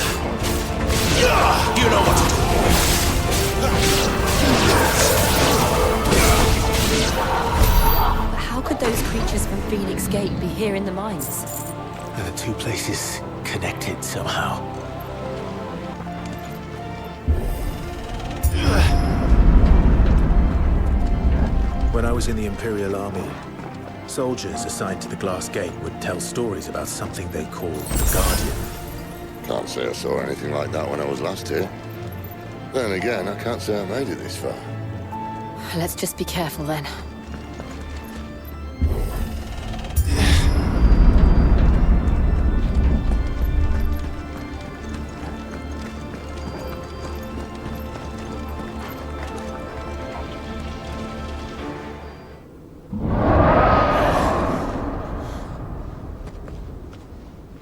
You know what to do. But how could those creatures from Phoenix Gate be here in the mines? Are the two places connected somehow? When I was in the Imperial Army, soldiers assigned to the Glass Gate would tell stories about something they called the Guardian. Can't say I saw anything like that when I was last here. Then again, I can't say I made it this far. Let's just be careful then.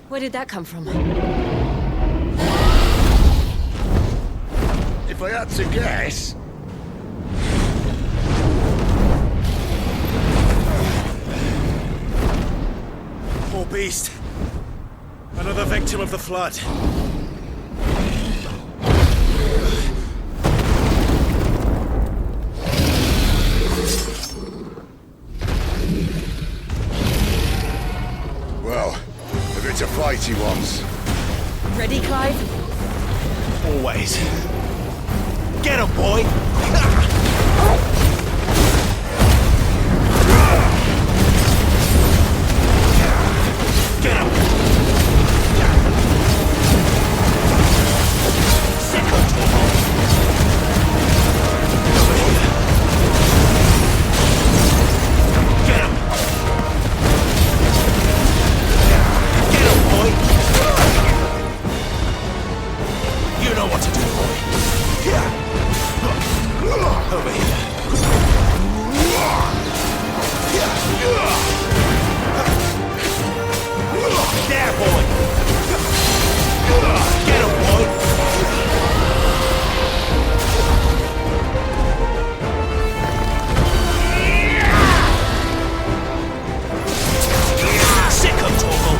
Where did that come from? If I had to guess... Poor beast. Another victim of the flood. Well, if it's a fight he wants. Ready, Clive? Always. Get him, boy! Get him! Sick of trouble! Over here. Get him! Get him, boy! You know what to do, boy. Over here. There, boy! Get him, boy! Sick of Torgal!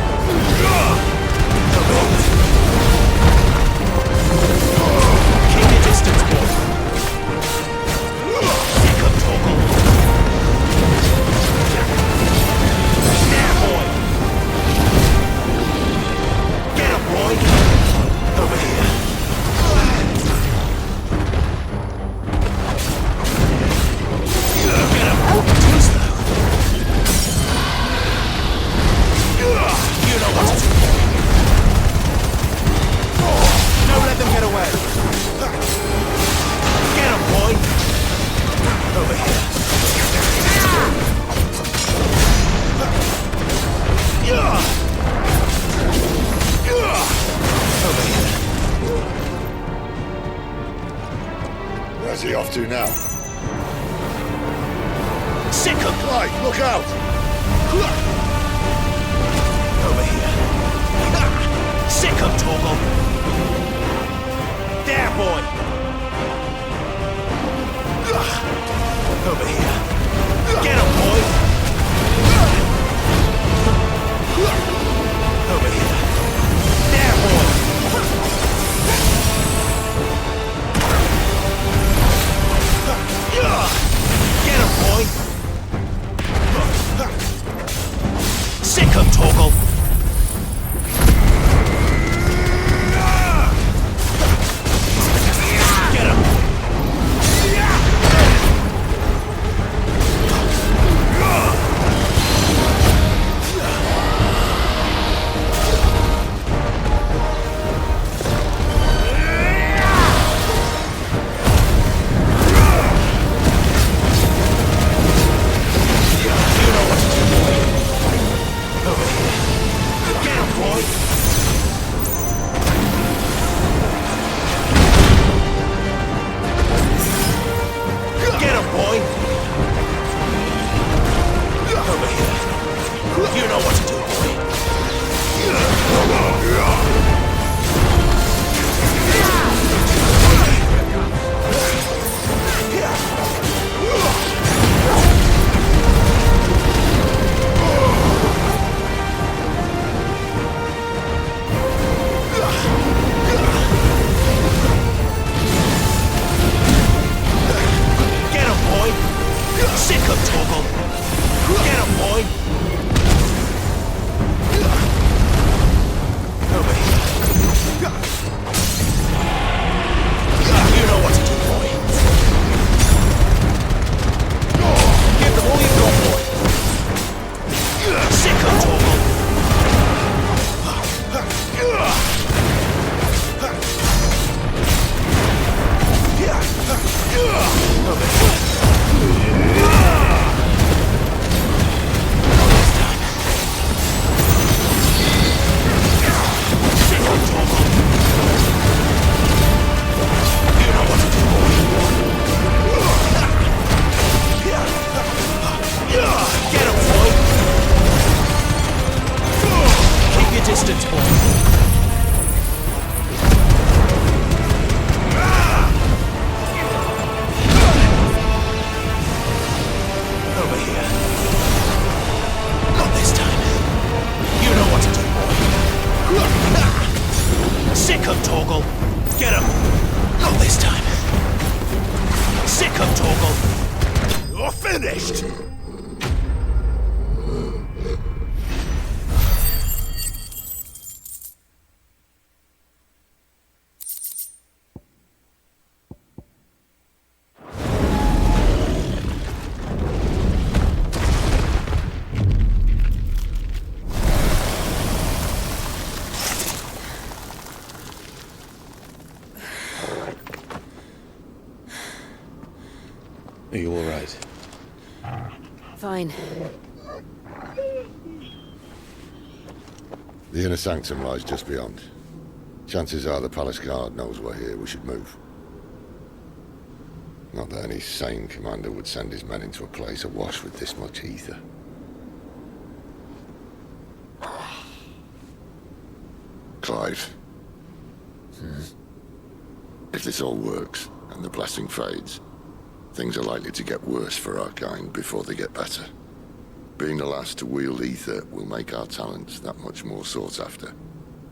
Keep your distance, boy! Sick of Torgal! There, boy! Get him, boy! Over here. Get him! Too slow. You know what to do. Don't let them get away. Get him, boy! Over here. Over here. Where's he off to now? Sick of Clive, look out! Over here. Sick of Torgal. There, boy. Over here. Get him, boy. Over here. him, Torgal! Get him! Not this time! Sick him, Torgal! You're finished! Are you all right? Fine. The inner sanctum lies just beyond. Chances are the palace guard knows we're here. We should move. Not that any sane commander would send his men into a place awash with this much ether. Clive. If this all works, and the blessing fades, things are likely to get worse for our kind before they get better. Being the last to wield ether will make our talents that much more sought after.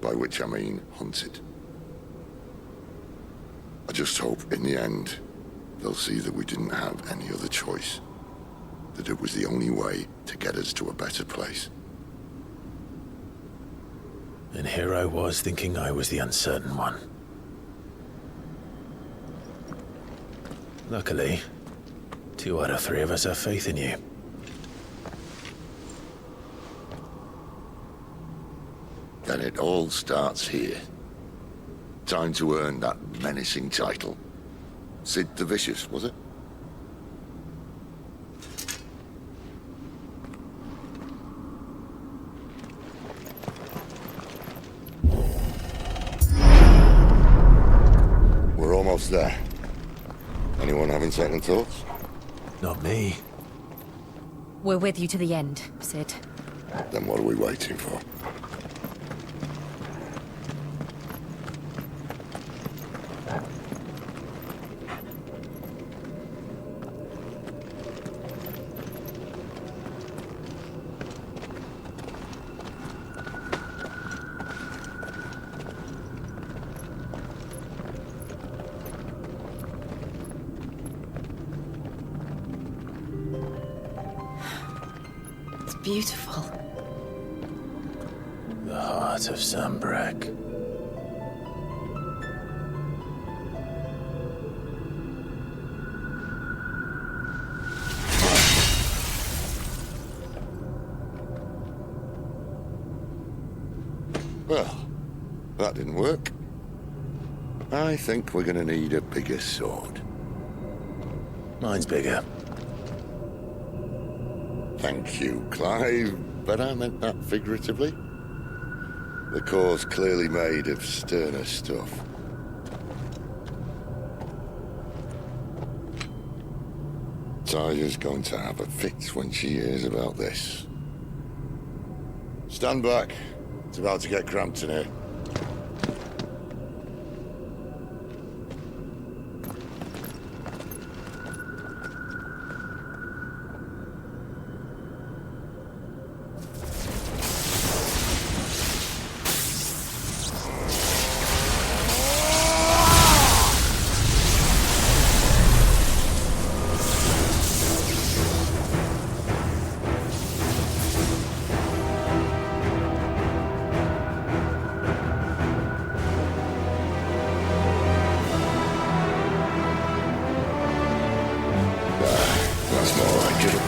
By which I mean hunted. I just hope, in the end, they'll see that we didn't have any other choice. That it was the only way to get us to a better place. And here I was thinking I was the uncertain one. Luckily, 2 out of 3 of us have faith in you. Then it all starts here. Time to earn that menacing title. Sid the Vicious, was it? We're almost there. Anyone having second thoughts? Not me. We're with you to the end, Sid. Then what are we waiting for? Beautiful. The heart of Sambrek. Well, that didn't work. I think we're gonna need a bigger sword. Mine's bigger. Thank you, Clive, but I meant that figuratively. The core's clearly made of sterner stuff. Taya's going to have a fit when she hears about this. Stand back. It's about to get cramped in here. That's more like it.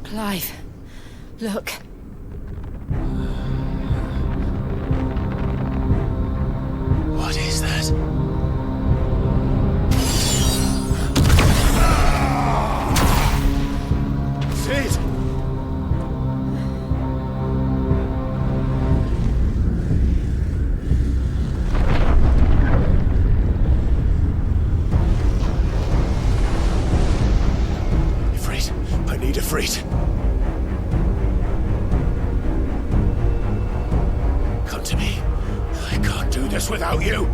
Clive, look. What is that? Sid! Iprite, I need Iprite. Come to me. I can't do this without you.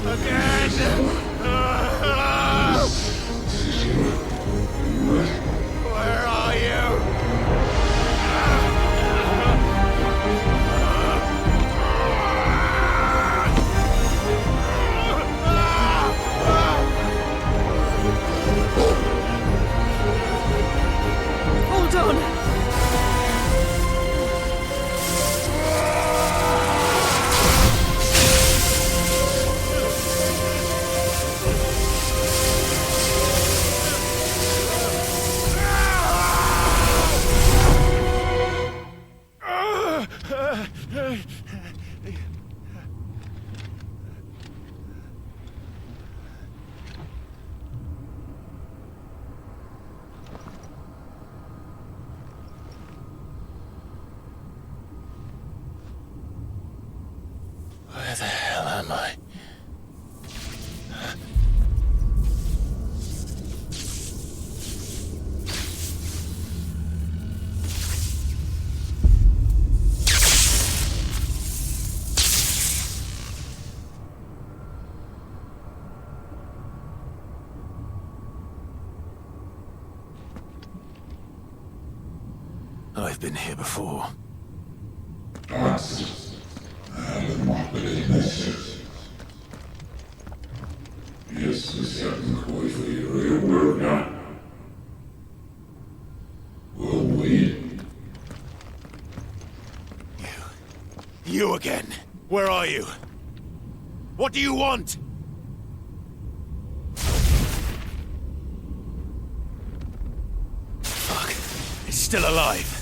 Not again. Where are you? Hold on. Where the hell am I? I've been here before. You again. Where are you? What do you want? Fuck. It's still alive.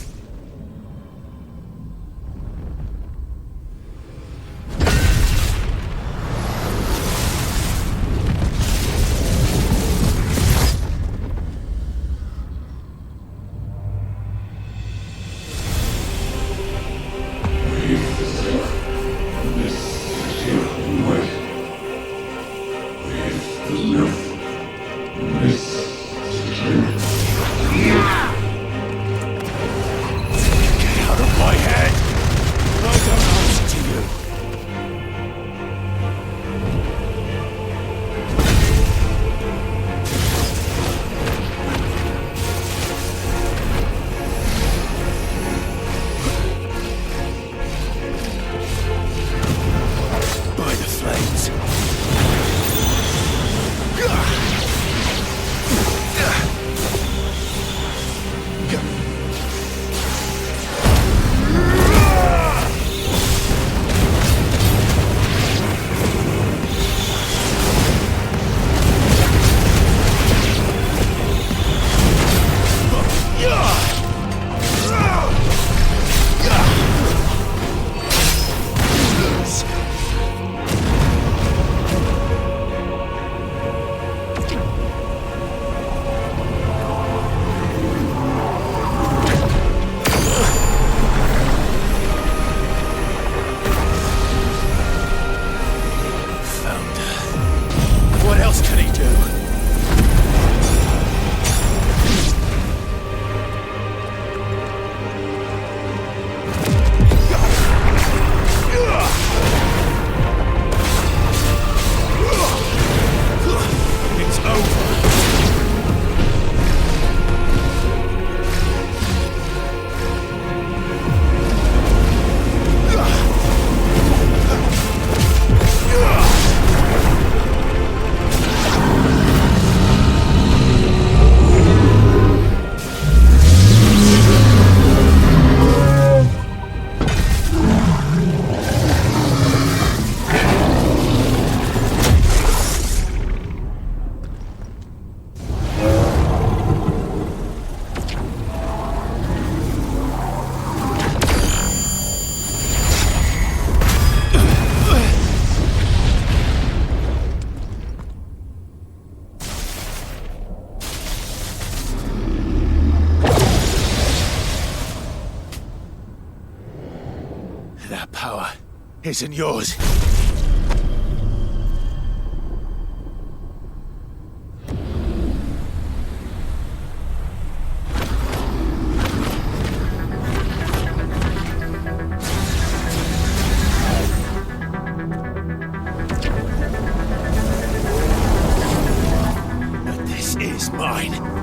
That power isn't yours. But this is mine.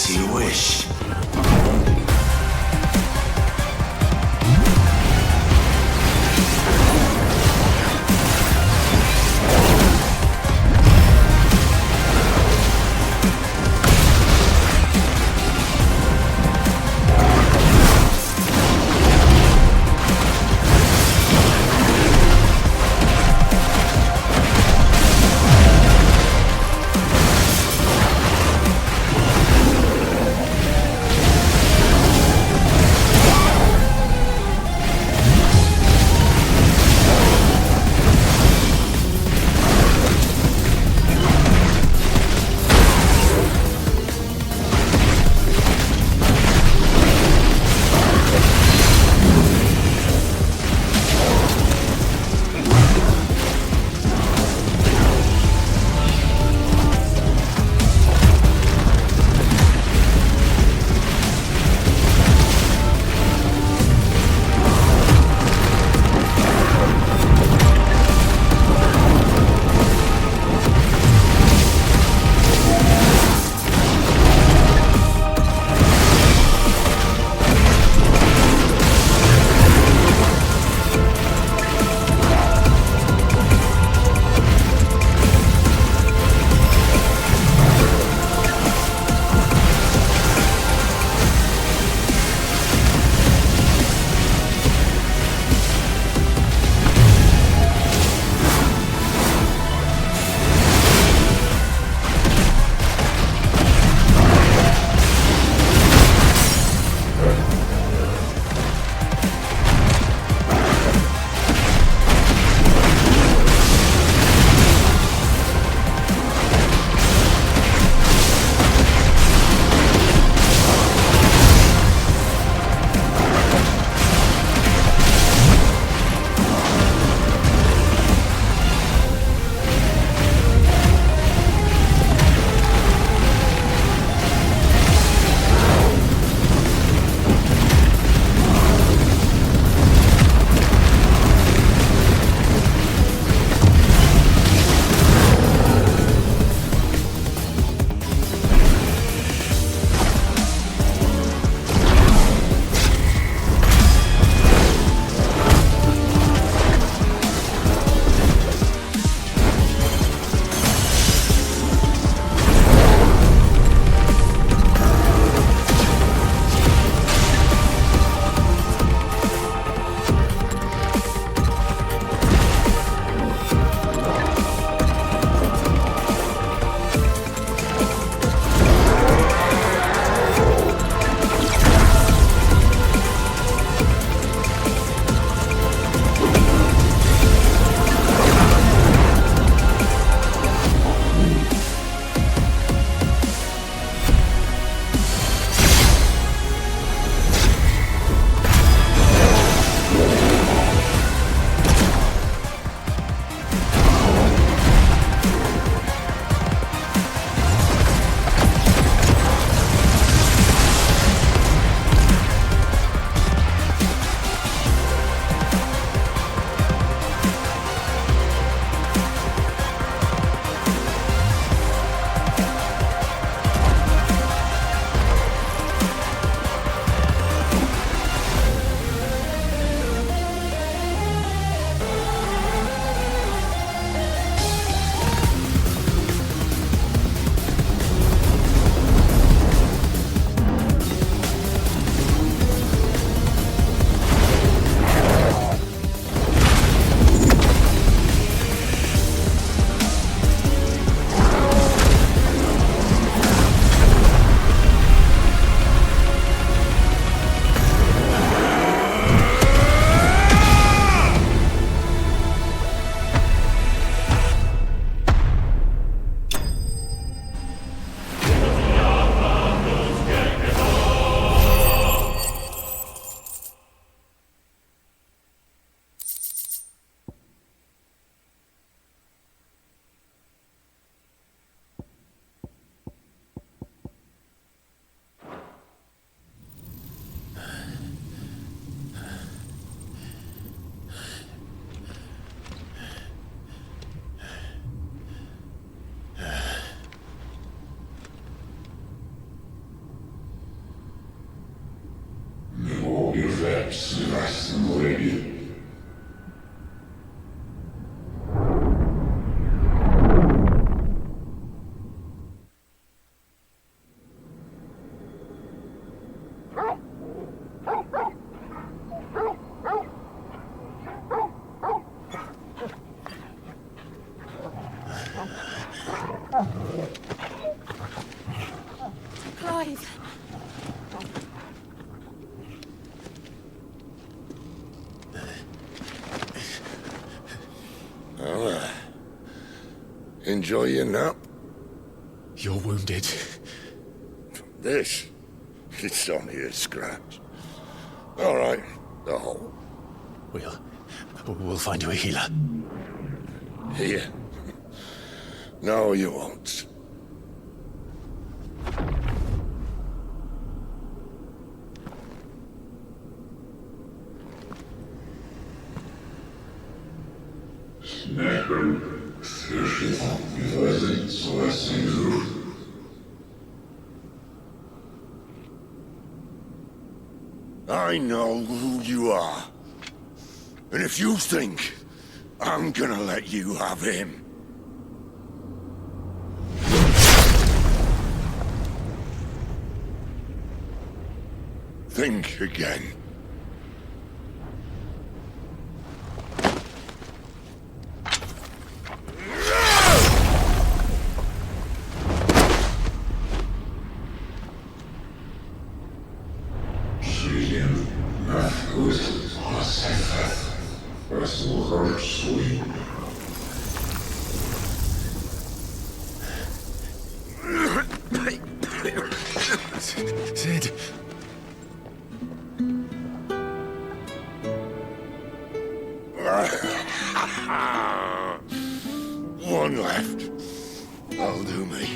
As you wish. Clive. Well, enjoy your nap. You're wounded. This? It's only a scratch. All right, the hole. We'll find you a healer. Here? No, you won't. I know who you are. And if you think I'm gonna let you have him... think again. Sid. One left. That'll do me.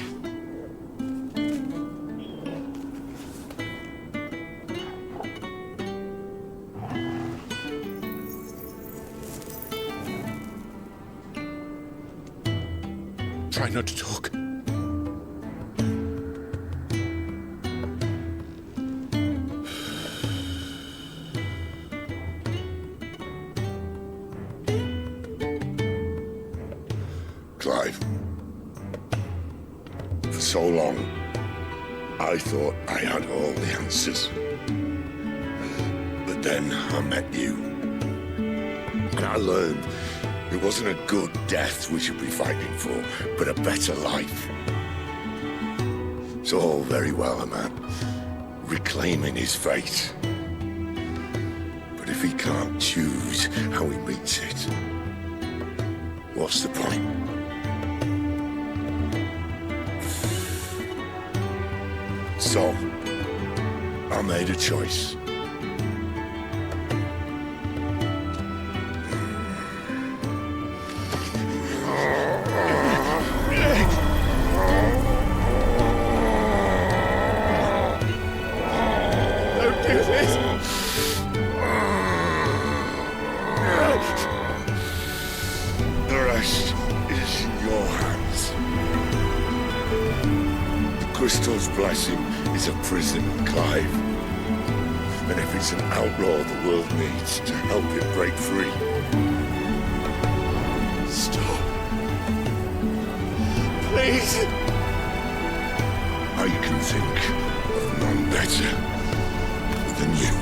Try not to talk. Clive. For so long, I thought I had all the answers. But then I met you. And I learned it wasn't a good death we should be fighting for, but a better life. It's all very well, a man reclaiming his fate. But if he can't choose how he meets it, what's the point? So, I made a choice. Don't do this! The rest is in your hands. The Crystal's blessing is a prison, Clive. And if it's an outlaw the world needs to help it break free. Stop. Please. I can think of none better than you.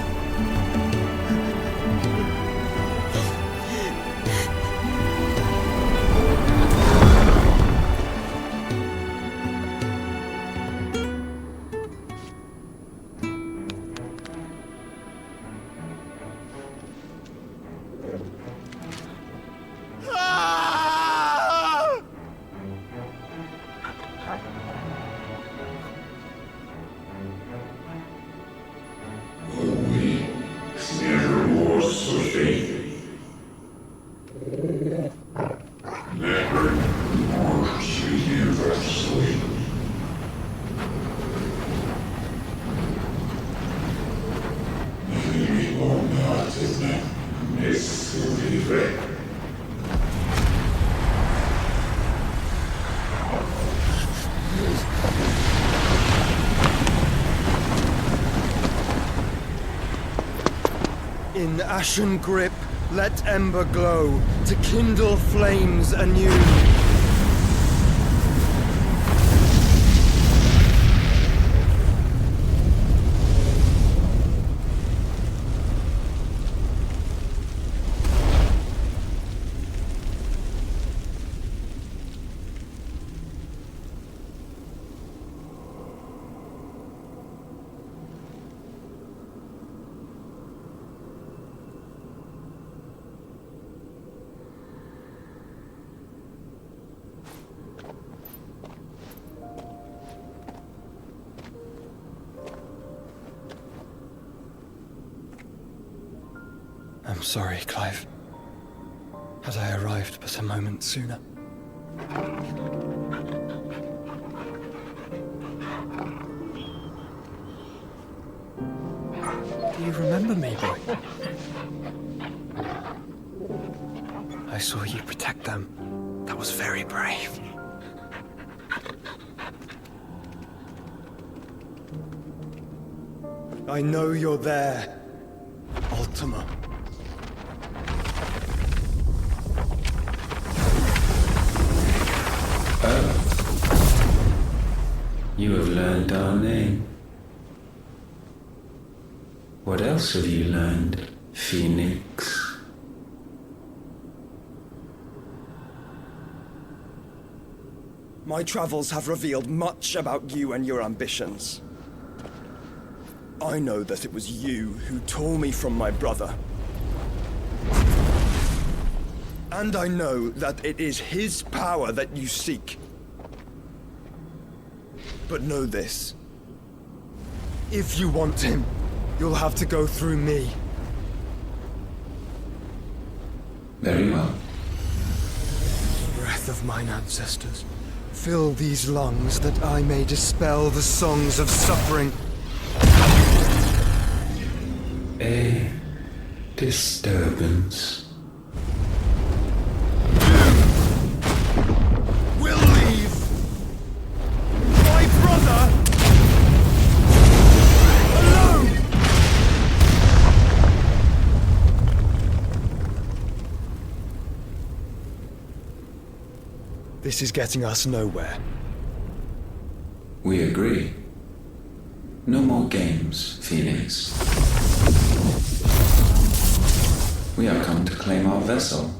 In ashen grip, let ember glow, to kindle flames anew. I'm sorry, Clive. Had I arrived but a moment sooner. Do you remember me, boy? I saw you protect them. That was very brave. I know you're there, Ultima. You have learned our name. What else have you learned, Phoenix? My travels have revealed much about you and your ambitions. I know that it was you who tore me from my brother. And I know that it is his power that you seek. But know this. If you want him, you'll have to go through me. Very well. Breath of mine ancestors, fill these lungs that I may dispel the songs of suffering. A disturbance. We'll leave! My brother! Alone! This is getting us nowhere. We agree. No more games, Phoenix. We have come to claim our vessel.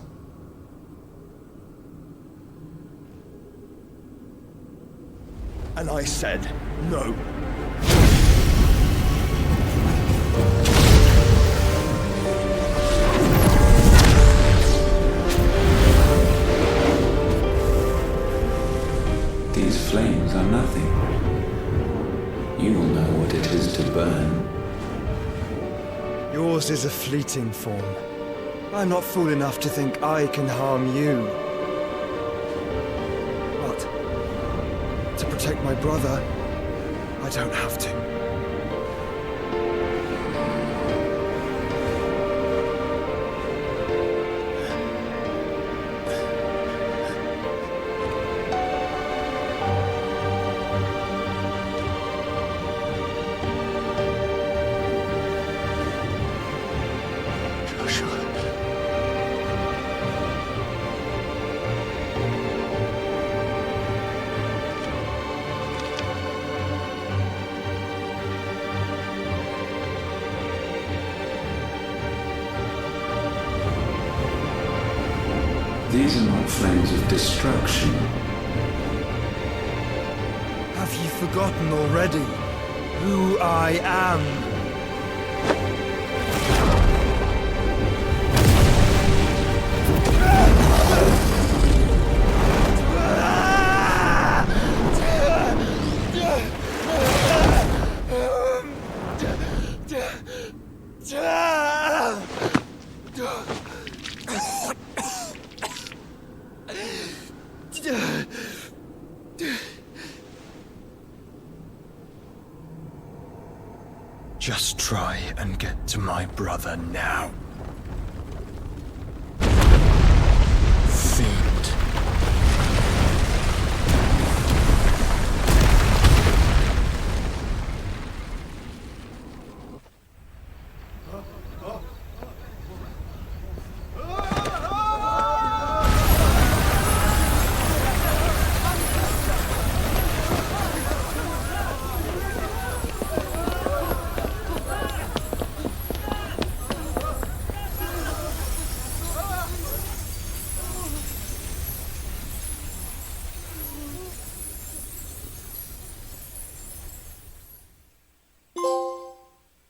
And I said no. These flames are nothing. You will know what it is to burn. Yours is a fleeting form. I'm not fool enough to think I can harm you. But to protect my brother, I don't have to. These are not flames of destruction. Have you forgotten already who I am? Just try and get to my brother now.